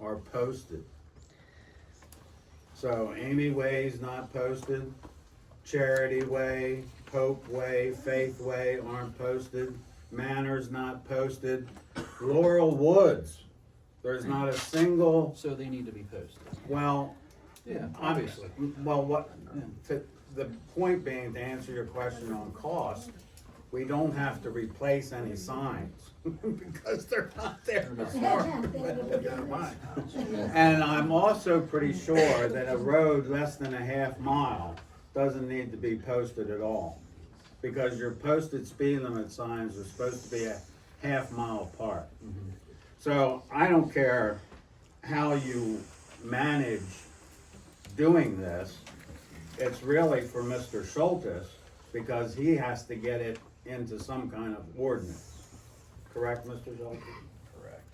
are posted. So Amy Way's not posted, Charity Way, Hope Way, Faith Way aren't posted, Manor's not posted, Laurel Woods, there's not a single, So they need to be posted. well, Yeah, I'm- obviously. well, what, the point being, to answer your question on cost, we don't have to replace any signs, because they're not there anymore. You got mine. And I'm also pretty sure that a road less than a half mile doesn't need to be posted at all. Because your posted speed limit signs are supposed to be a half mile apart. So I don't care how you manage doing this, it's really for Mr. Schultes, because he has to get it into some kind of ordinance. Correct, Mr. Schultes? Correct.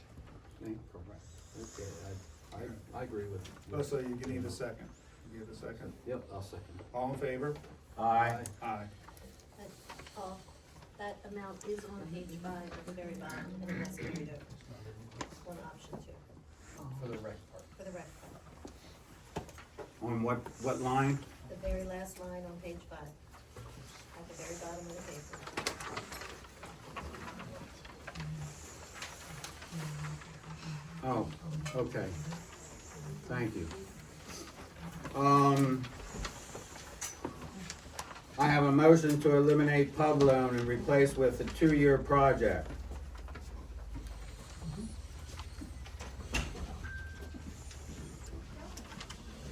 Correct. Okay, I agree with. Oh, so you need a second. You give a second? Yep, I'll second. All in favor? Aye. Aye. Paul, that amount is on page 5 at the very bottom, and it has to be one option too, For the rec part. for the rec part. On what line? The very last line on page 5, at the very bottom of the paper. Oh, okay. Thank you. I have a motion to eliminate pub loan and replace with a 2-year project.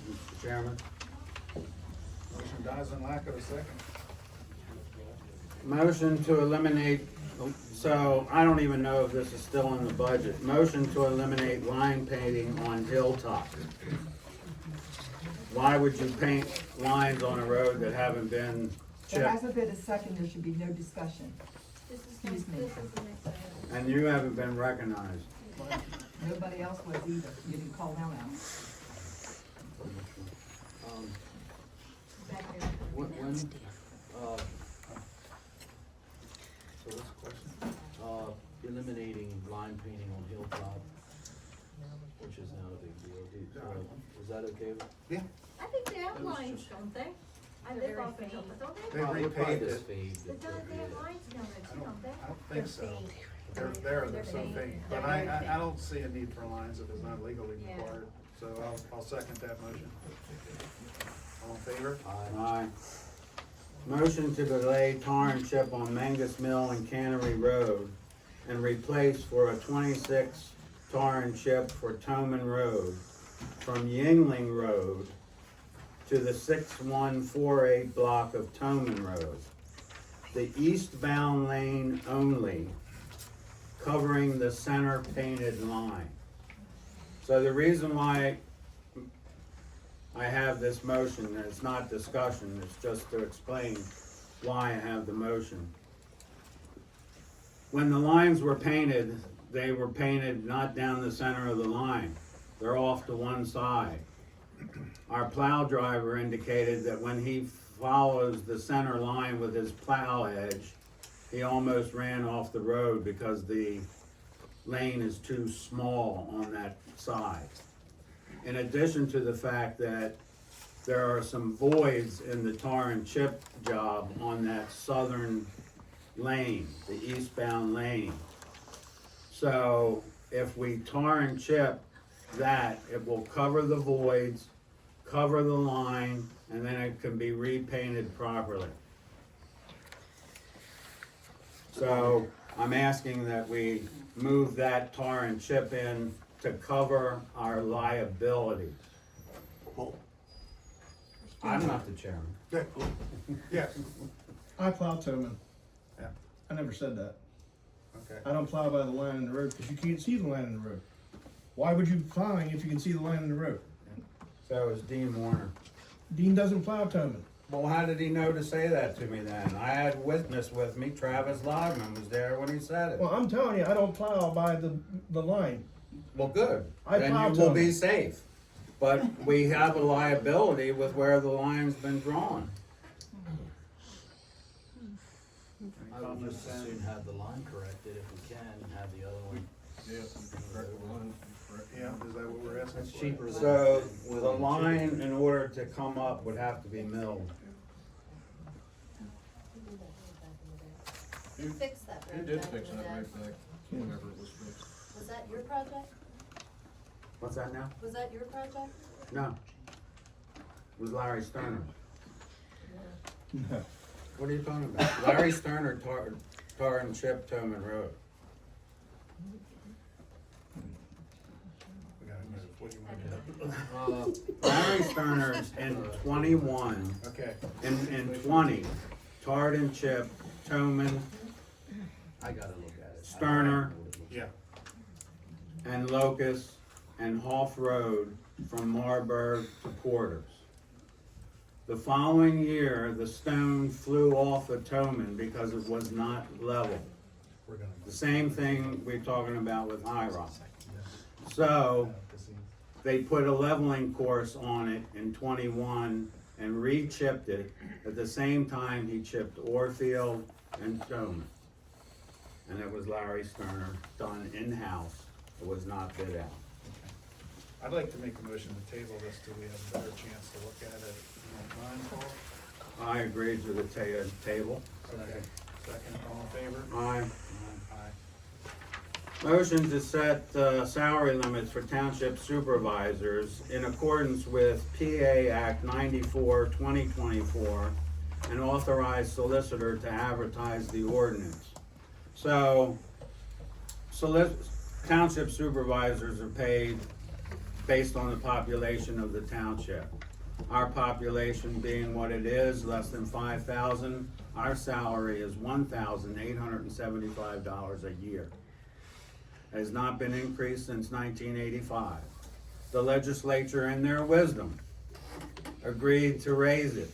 Mr. Chairman? Motion dies in lack of a second. Motion to eliminate, so I don't even know if this is still in the budget. Motion to eliminate line painting on Hilltop. Why would you paint lines on a road that haven't been There chipped? hasn't been a second, there should be no discussion. Excuse me. And you haven't been recognized. Nobody else was either, you didn't call them out. When, so what's the question? Eliminating line painting on Hilltop, which is not a big deal. Is that okay? Yeah. I think they have lines, don't they? I live off of Hilton, don't they? They Probably repaved this it. fade, They have lines down there too, don't they? I don't think so. They're so faint, but I don't see a need for lines if it's not legally Yeah. required, so I'll second that motion. All in favor? Aye. Motion to delay tar and chip on Mangus Mill and Cannery Road and replace for a 26 tar and chip for Toman Road from Yingling Road to the 6148 block of Toman Road. The eastbound lane only, covering the center painted line. So the reason why I have this motion, and it's not discussion, it's just to explain why I have the motion. When the lines were painted, they were painted not down the center of the line. They're off to one side. Our plow driver indicated that when he follows the center line with his plow edge, he almost ran off the road because the lane is too small on that side. In addition to the fact that there are some voids in the tar and chip job on that southern lane, the eastbound lane. So if we tar and chip that, it will cover the voids cover the line, and then it can be repainted properly. So I'm asking that we move that tar and chip in to cover our liabilities. I'm not the chairman. Yes, I plow Tillman. yeah, I never said that. okay. I don't plow by the line in the road because you can't see the line in the road. Why would you be plowing if you can see the line in the road? So is Dean Warner. Dean doesn't plow Tillman. Well, how did he know to say that to me then? I had witness with me, Travis Logman was there when he said it. Well, I'm telling you, I don't plow by the line. Well, good. I Then plow you will be Tillman. safe. But we have a liability with where the line's been drawn. I would just as soon have the line corrected if we can, and have the other one. Yeah, is that what we're asking It's for? cheaper than. So the line, in order to come up, would have to be milled. Who fixed that road back in the day? Whenever it was fixed. Was that your project? What's that now? Was that your project? No. It was Larry Sterner. No. What are you talking about? Larry Sterner tar and chip Tillman Road. We gotta move, what do you want to do? Larry Sterner's in 21, Okay, in 20, tarred and chip, Tillman, I gotta look at it. Sterner, yeah, and Locust, and Hoff Road from Marburg to Porter's. The following year, the stone flew off of Tillman because it was not level. we're gonna The move. same thing we're talking about with High Rock. So, they put a leveling course on it in 21 and re-chipped it. At the same time, he chipped Orfield and Tillman. And it was Larry Sterner, done in-house. It was not bid out. I'd like to make a motion to table this till we have a better chance to look at it. If you don't mind, Paul? I agreed to the table. Okay. Second, all in favor? Aye. Aye. Motion to set salary limits for township supervisors in accordance with PA Act 94, 2024, and authorize solicitor to advertise the ordinance. So, township supervisors are paid based on the population of the township. Our population being what it is, less than 5,000, our salary is $1,875 a year. It has not been increased since 1985. The legislature, in their wisdom, agreed to raise it.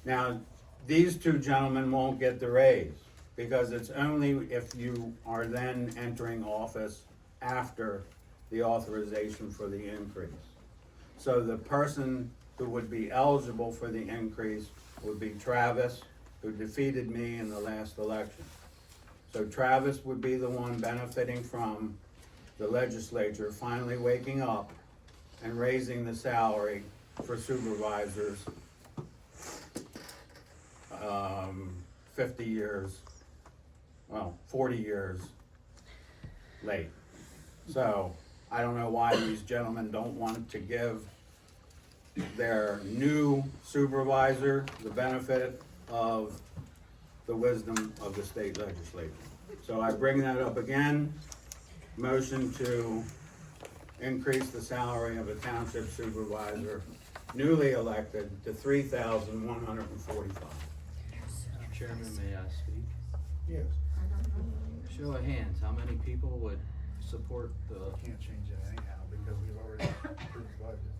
Now, these two gentlemen won't get the raise because it's only if you are then entering office after the authorization for the increase. So the person who would be eligible for the increase would be Travis, who defeated me in the last election. So Travis would be the one benefiting from the legislature finally waking up and raising the salary for supervisors 40 years late. So I don't know why these gentlemen don't want to give their new supervisor the benefit of the wisdom of the state legislature. So I bring that up again. Motion to increase the salary of a township supervisor, newly elected, to $3,145. Chairman, may I speak? Yes. Show of hands, how many people would support the, Can't change it anyhow because we've already approved the budget.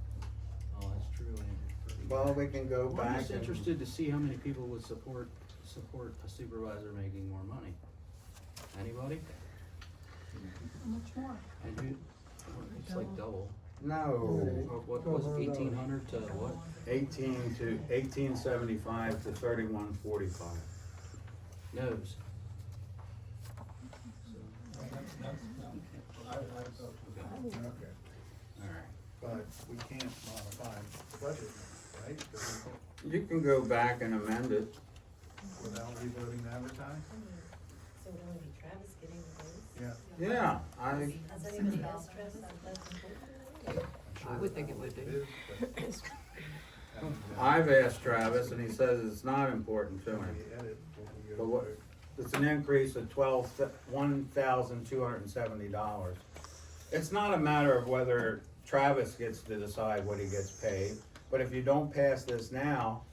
oh, that's true, Andy. Well, we can go Well, I'm back just and, interested to see how many people would support a supervisor making more money. Anybody? Much more. And who, it's like double. no, What was it, 1,800 to what? 1875 to 3145. No's. Okay, Alright. but we can't modify the budget, right? 'Cause You can go back and amend it. without revoting to advertise? So it would only be Travis getting the votes? Yeah. Yeah, Has any of the past Travis, that's important? sure I would think how it would be. is, but- and, I've asked Travis, and he says it's not important to when him. we edit, when we go But what, to- it's an increase of $1,270. It's not a matter of whether Travis gets to decide what he gets paid, but if you don't pass this now,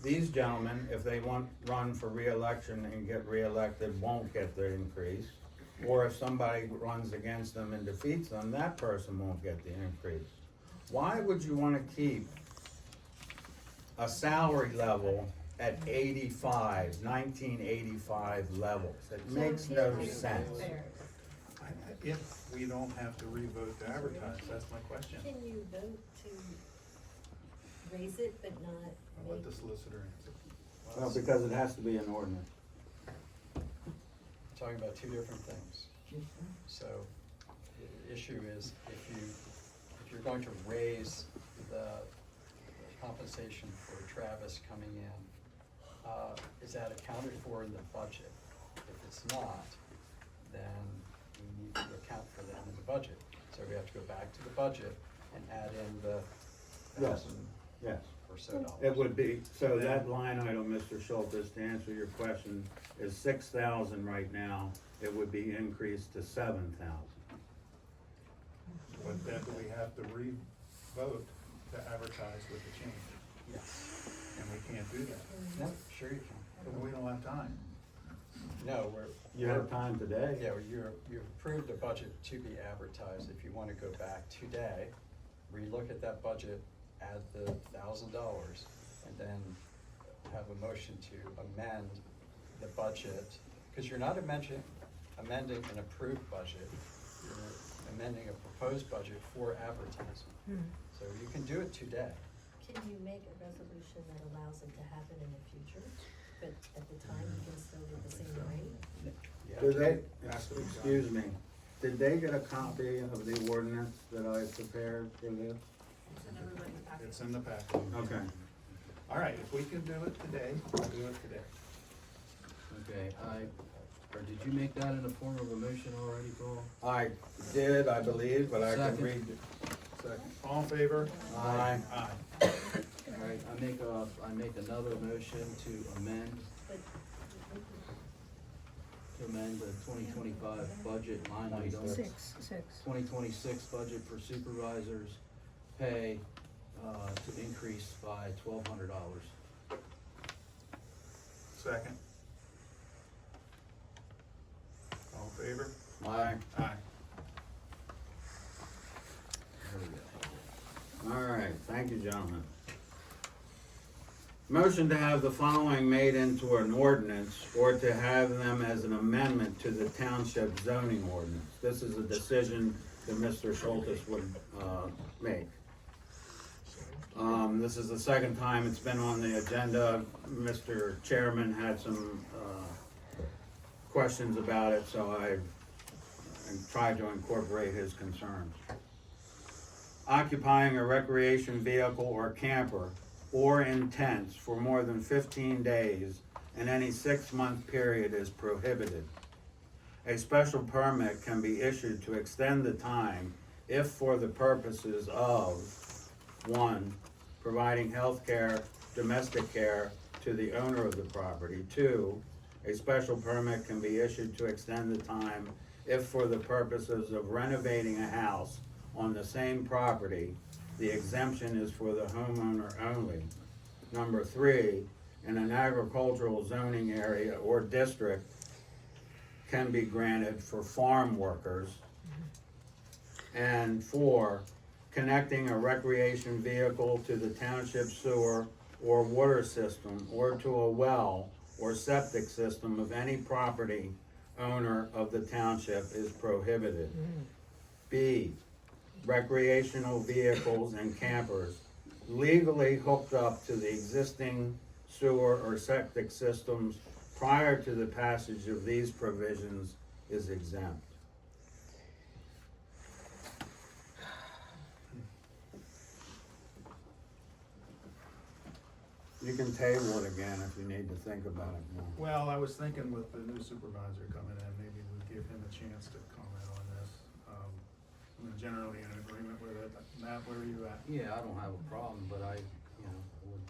these gentlemen, if they run for reelection and get reelected, won't get the increase. Or if somebody runs against them and defeats them, that person won't get the increase. Why would you wanna keep a salary level at 1985 levels? It makes no sense. If we don't have to revote to advertise, that's my question. Can you vote to raise it but not I'll let make? the solicitor answer. Well, because it has to be an ordinance. Talking about two different things. So, the issue is if you're going to raise the compensation for Travis coming in, is that accounted for in the budget? If it's not, then we need to account for them in the budget. So we have to go back to the budget and add in the Yes. $1,000 Yes. or so dollars. It would be, so that line item, Mr. Schultz, to answer your question, is 6,000 right now. It would be increased to 7,000. But then do we have to re-vote to advertise with the change? Yes. And we can't do that. No, sure you can. But we don't have time. No, You have time today. Yeah, well, you've approved a budget to be advertised. If you wanna go back today, relook at that budget, add the $1,000, and then have a motion to amend the budget, because you're not amending an approved budget, you're amending a proposed budget for advertising. So you can do it today. Can you make a resolution that allows it to happen in the future, but at the time you can still get the same rate? Did they, excuse me, did they get a copy of the ordinance that I prepared for this? It's in the packet. Okay. All right, if we can do it today, we'll do it today. Okay, or did you make that in the form of a motion already, Paul? I did, I believe, but I can Second. read. Second. All in favor? Aye. Aye. All right, I make another motion to amend the 2025 budget line item. Six. 2026 budget for supervisors pay, to increase by $1,200. Second. All in favor? Aye. Aye. There we go. All right, thank you, gentlemen. Motion to have the following made into an ordinance or to have them as an amendment to the township zoning ordinance. This is a decision that Mr. Schultz would, make. This is the second time it's been on the agenda. Mr. Chairman had some, questions about it, so I tried to incorporate his concerns. Occupying a recreation vehicle or camper or in tents for more than 15 days in any 6-month period is prohibited. A special permit can be issued to extend the time if for the purposes of 1, providing health care, domestic care to the owner of the property. 2, a special permit can be issued to extend the time if for the purposes of renovating a house on the same property. The exemption is for the homeowner only. Number 3, in an agricultural zoning area or district can be granted for farm workers. And 4, connecting a recreation vehicle to the township sewer or water system or to a well or septic system of any property owner of the township is prohibited. B, recreational vehicles and campers legally hooked up to the existing sewer or septic systems prior to the passage of these provisions is exempt. You can table it again if you need to think about it more. Well, I was thinking with the new supervisor coming in, maybe we'd give him a chance to comment on this. I mean, generally in agreement with it. Matt, where are you at? Yeah, I don't have a problem, but I would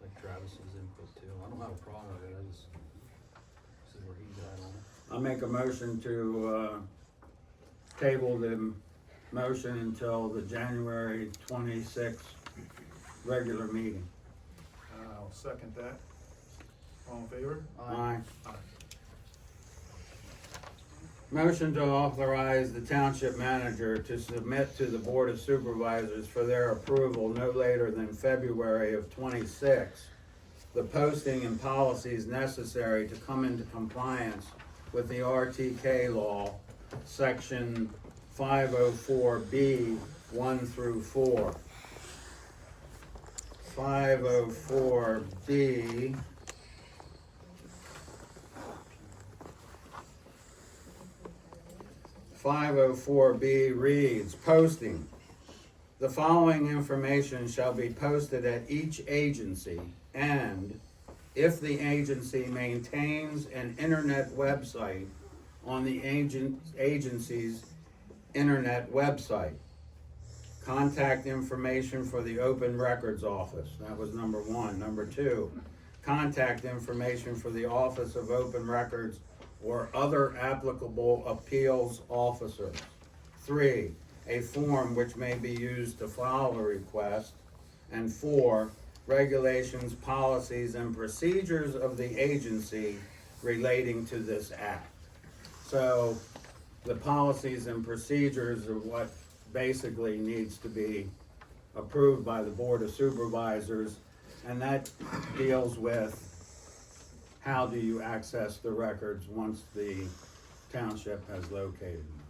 like Travis's input too. I don't have a problem with it, I just see where he's at on it. I'll make a motion to, table the motion until the January 26th regular meeting. I'll second that. All in favor? Aye. Aye. Motion to authorize the township manager to submit to the Board of Supervisors for their approval no later than February of 26 the posting and policies necessary to come into compliance with the RTK law, section 504B 1 through 4. 504B reads, posting. The following information shall be posted at each agency, and if the agency maintains an internet website on the agency's internet website. Contact information for the Open Records Office. That was number 1. Number 2, contact information for the Office of Open Records or other applicable appeals officers. 3, a form which may be used to file a request. And 4, regulations, policies, and procedures of the agency relating to this act. So the policies and procedures are what basically needs to be approved by the Board of Supervisors, and that deals with how do you access the records once the township has located them.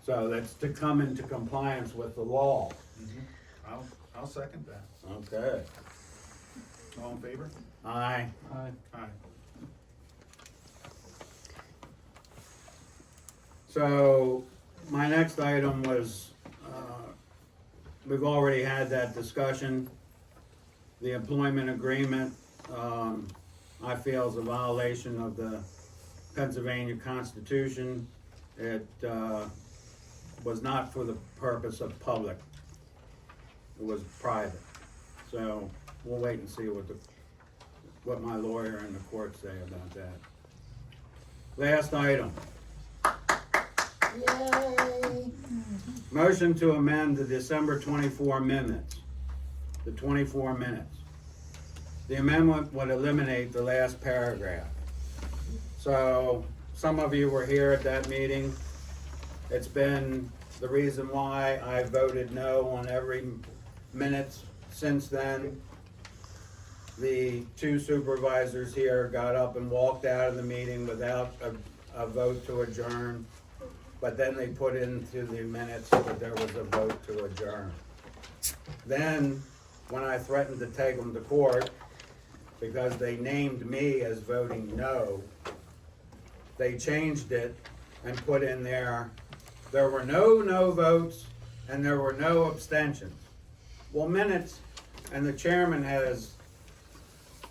So that's to come into compliance with the law. I'll second that. Okay. All in favor? Aye. Aye. Aye. So, my next item was, we've already had that discussion. The employment agreement, I feel is a violation of the Pennsylvania Constitution. It, was not for the purpose of public. It was private. So, we'll wait and see what my lawyer and the court say about that. Last item. Yay. Motion to amend the December 24 minutes. The 24 minutes. The amendment would eliminate the last paragraph. So, some of you were here at that meeting. It's been the reason why I voted no on every minute since then. The 2 supervisors here got up and walked out of the meeting without a vote to adjourn. But then they put into the minutes that there was a vote to adjourn. Then, when I threatened to take them to court, because they named me as voting no, they changed it and put in there were no votes and there were no abstentions. Well, minutes, and the chairman has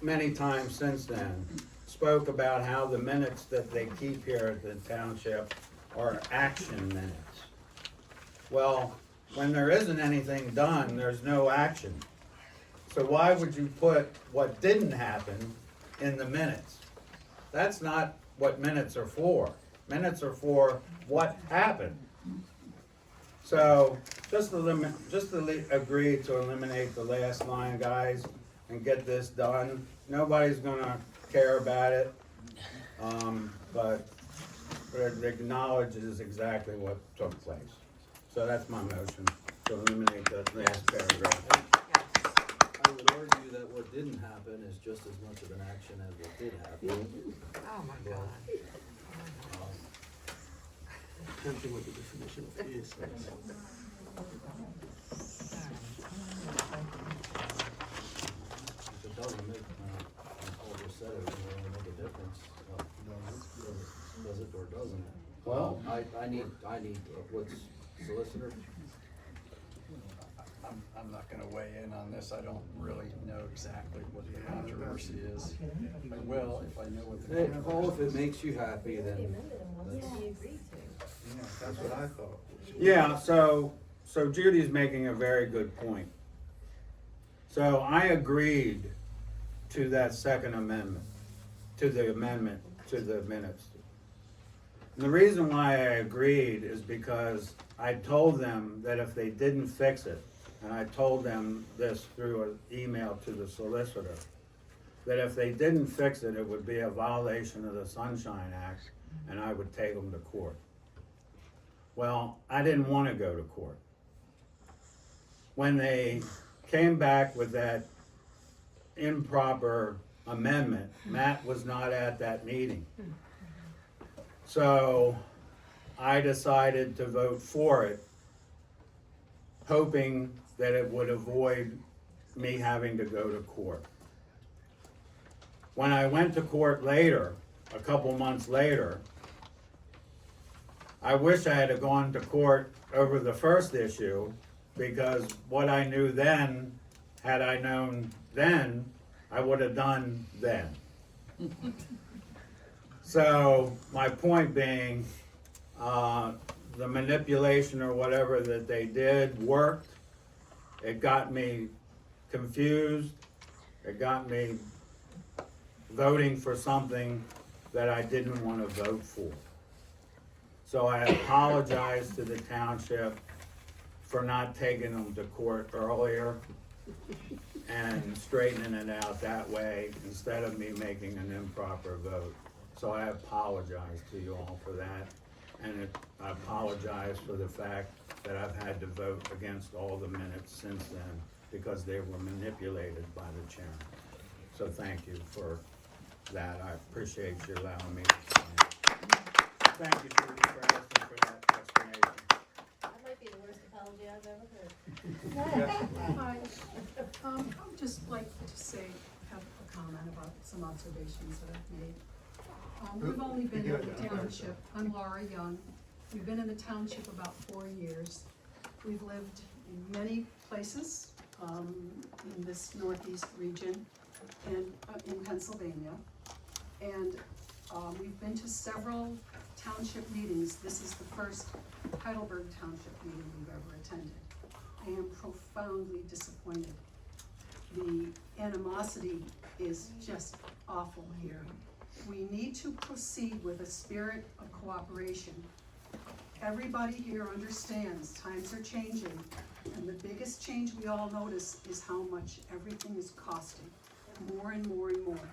many times since then spoke about how the minutes that they keep here at the township are action minutes. Well, when there isn't anything done, there's no action. So why would you put what didn't happen in the minutes? That's not what minutes are for. Minutes are for what happened. So just agree to eliminate the last line, guys, and get this done. Nobody's gonna care about it, but it acknowledges exactly what took place. So that's my motion, to eliminate the last paragraph. I would argue that what didn't happen is just as much of an action as what did happen. Oh my God. Depends on what the definition of is. If it doesn't make, all just said it, it doesn't make a difference. Does it or doesn't it? Well, I need, what's solicitor? I'm not gonna weigh in on this, I don't really know exactly what the controversy is. I will if I know what the Hey, controversy is. Paul, if it makes you happy, then He amended them once that's, he agreed to. That's what I thought. Yeah, so Judy's making a very good point. So I agreed to that second amendment, to the amendment to the minutes. And the reason why I agreed is because I told them that if they didn't fix it, and I told them this through an email to the solicitor, that if they didn't fix it, it would be a violation of the Sunshine Act, and I would take them to court. Well, I didn't want to go to court. When they came back with that improper amendment, Matt was not at that meeting. So I decided to vote for it, hoping that it would avoid me having to go to court. When I went to court later, a couple months later, I wish I had gone to court over the first issue, because what I knew then, had I known then, I would have done then. So my point being, the manipulation or whatever that they did worked. It got me confused. It got me voting for something that I didn't want to vote for. So I apologize to the township for not taking them to court earlier and straightening it out that way instead of me making an improper vote. So I apologize to you all for that. And I apologize for the fact that I've had to vote against all the minutes since then because they were manipulated by the chairman. So thank you for that. I appreciate you allowing me to say it. Thank you, Judy, for asking for that explanation. That might be the worst apology I've ever heard. Hi, I would just like to say, have a comment about some observations that I've made. We've only been in the township, I'm Laura Young, we've been in the township about 4 years. We've lived in many places, in this northeast region and in Pennsylvania. And we've been to several township meetings. This is the first Heidelberg Township meeting we've ever attended. I am profoundly disappointed. The animosity is just awful here. We need to proceed with a spirit of cooperation. Everybody here understands times are changing, and the biggest change we all notice is how much everything is costing, more and more and more.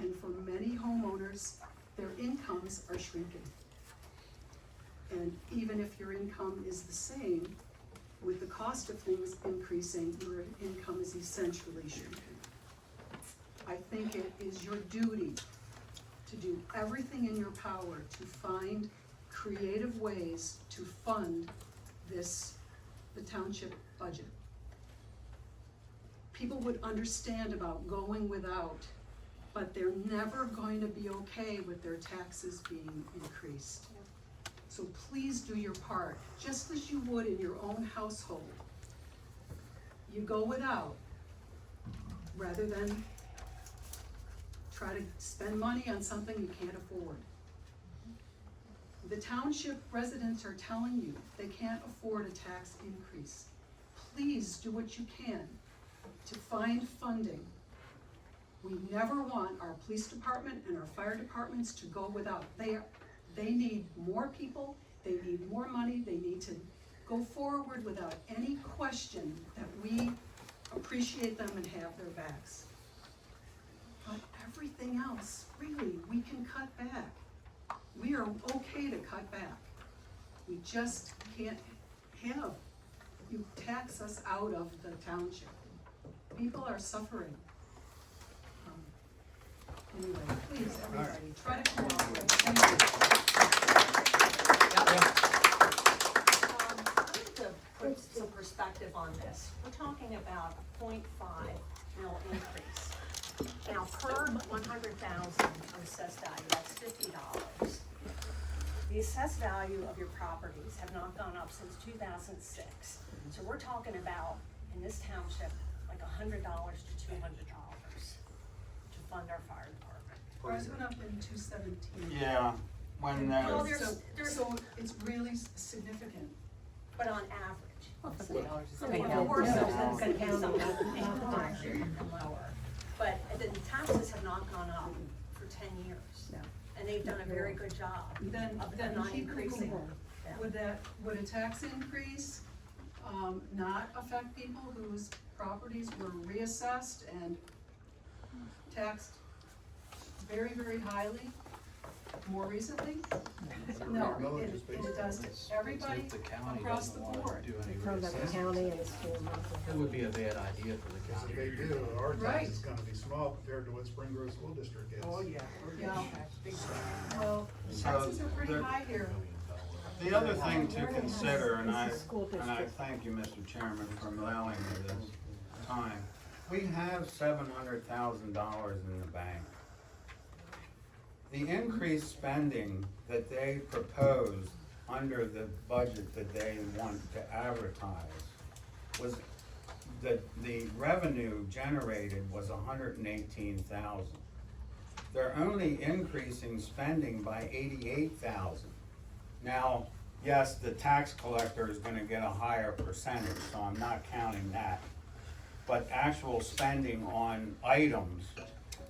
And for many homeowners, their incomes are shrinking. And even if your income is the same, with the cost of things increasing, your income is essentially shrinking. I think it is your duty to do everything in your power to find creative ways to fund the township budget. People would understand about going without, but they're never going to be okay with their taxes being increased. So please do your part, just as you would in your own household. You go without, rather than try to spend money on something you can't afford. The township residents are telling you they can't afford a tax increase. Please do what you can to find funding. We never want our police department and our fire departments to go without. They need more people, they need more money, they need to go forward without any question that we appreciate them and have their backs. But everything else, really, we can cut back. We are okay to cut back. We just can't have you tax us out of the township. People are suffering. Anyway, please, everybody, try to cooperate. Thank To put some perspective on this, we're talking about a 0.5 mil increase. Now, per 100,000 of assessed value, that's $50. The assessed value of your properties have not gone up since 2006. So we're talking about, in this township, like $100 to $200 to fund our fire department. Ours went up in 2017. Yeah, when Well, there's, so it's really significant. But on average. So Pay of down. course, Yeah. there's gonna be County. some lower. But the taxes have not gone up for 10 years. No. And they've done a very good job Then of not keep increasing. moving. Would a tax increase, not affect people whose properties were reassessed and taxed very, very highly more recently? No, it does to everybody If the county across the doesn't board. wanna do any From the reassessment, county and the school. it would be a bad idea for the Because county. if they do, our Right. tax is gonna be small compared to what Spring Grove School District gets. Yeah. Well, So taxes are pretty there- high here. the other thing to consider, and I thank you, Mr. Chairman, for allowing me this time. We have $700,000 in the bank. The increased spending that they proposed under the budget that they want to advertise was, the revenue generated was $118,000. They're only increasing spending by $88,000. Now, yes, the tax collector is gonna get a higher percentage, so I'm not counting that. But actual spending on items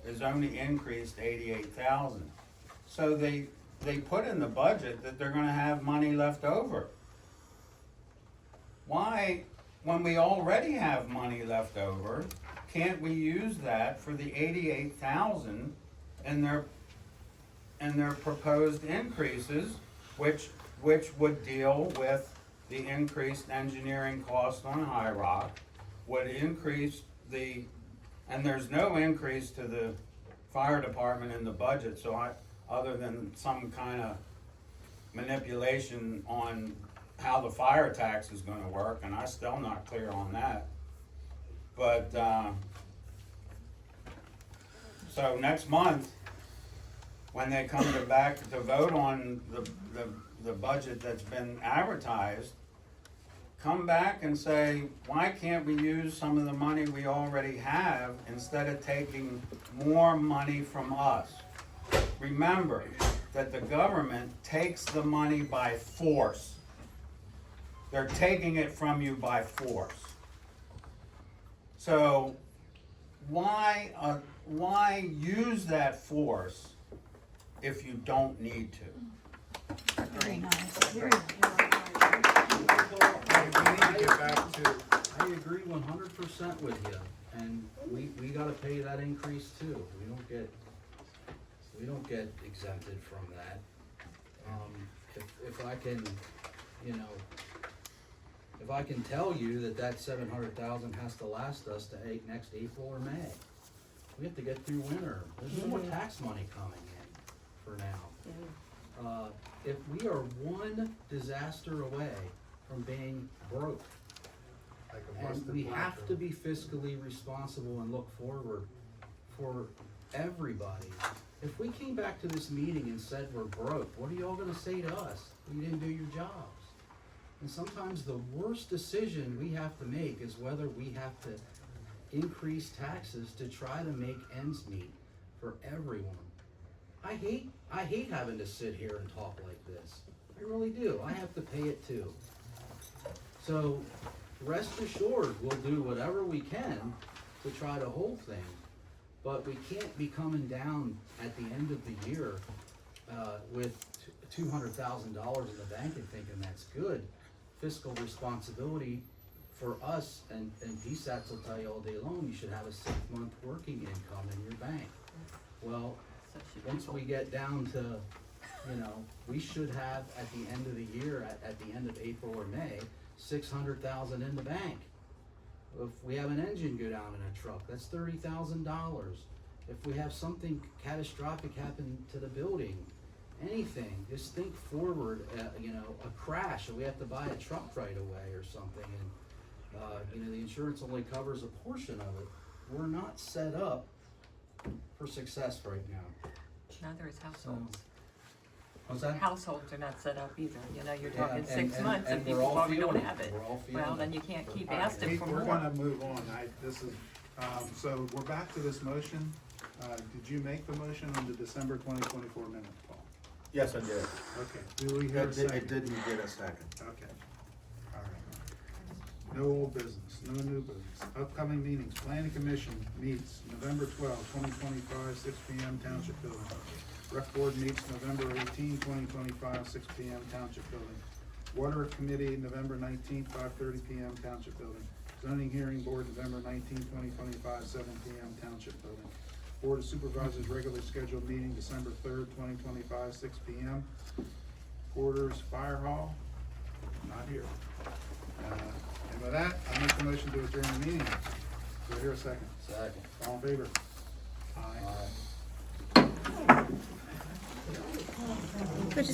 is only increased 88,000. So they put in the budget that they're gonna have money left over. Why, when we already have money left over, can't we use that for the 88,000 in their proposed increases, which would deal with the increased engineering cost on High Rock, would increase and there's no increase to the fire department in the budget, so other than some kind of manipulation on how the fire tax is gonna work, and I'm still not clear on that. But, so next month, when they come back to vote on the budget that's been advertised, come back and say, why can't we use some of the money we already have instead of taking more money from us? Remember that the government takes the money by force. They're taking it from you by force. So why use that force if you don't need to? Very nice. I agree 100% with you, and we gotta pay that increase too. We don't get exempted from that. If I can, if I can tell you that 700,000 has to last us to next April or May, we have to get through winter. There's no more tax money coming in for now. If we are one disaster away from being broke, and we have to be fiscally responsible and look forward for everybody. If we came back to this meeting and said we're broke, what are y'all gonna say to us? You didn't do your jobs. And sometimes the worst decision we have to make is whether we have to increase taxes to try to make ends meet for everyone. I hate having to sit here and talk like this. I really do. I have to pay it too. So rest assured, we'll do whatever we can to try to hold things. But we can't be coming down at the end of the year with $200,000 in the bank and thinking that's good. Fiscal responsibility for us, and PSATs will tell you all day long, you should have a 6-month working income in your bank. Well, once we get down to, we should have at the end of the year, at the end of April or May, 600,000 in the bank. If we have an engine go down in a truck, that's $30,000. If we have something catastrophic happen to the building, anything, just think forward, a crash, and we have to buy a truck right away or something, and the insurance only covers a portion of it. We're not set up for success right now. Neither is households. What's that? Households are not set up either, you're Yeah, talking and- 6 and- months and and we're people all probably don't feeling have it. it. We're all feeling Well, it. then you can't keep All right, asking for more. We're gonna move on. So we're back to this motion. Did you make the motion on the December 2024 minutes, Paul? Yes, I did. Okay, do we have a second? It didn't get a second. Okay, all right. No old business, no new business. Upcoming meetings, planning commission meets November 2025, 6 P.M. Township Building. Rec board meets November 2025, 6 P.M. Township Building. Water committee, November 19th, 5:30 P.M. Township Building. Zoning hearing board, November 19th, 2025, 7 P.M. Township Building. Board of Supervisors regularly scheduled meeting, December 3rd, 2025, 6 P.M. Quarters Fire Hall, not here. And with that, I make the motion to adjourn the meeting. Do I hear a second? Second. All in favor? Aye. Aye.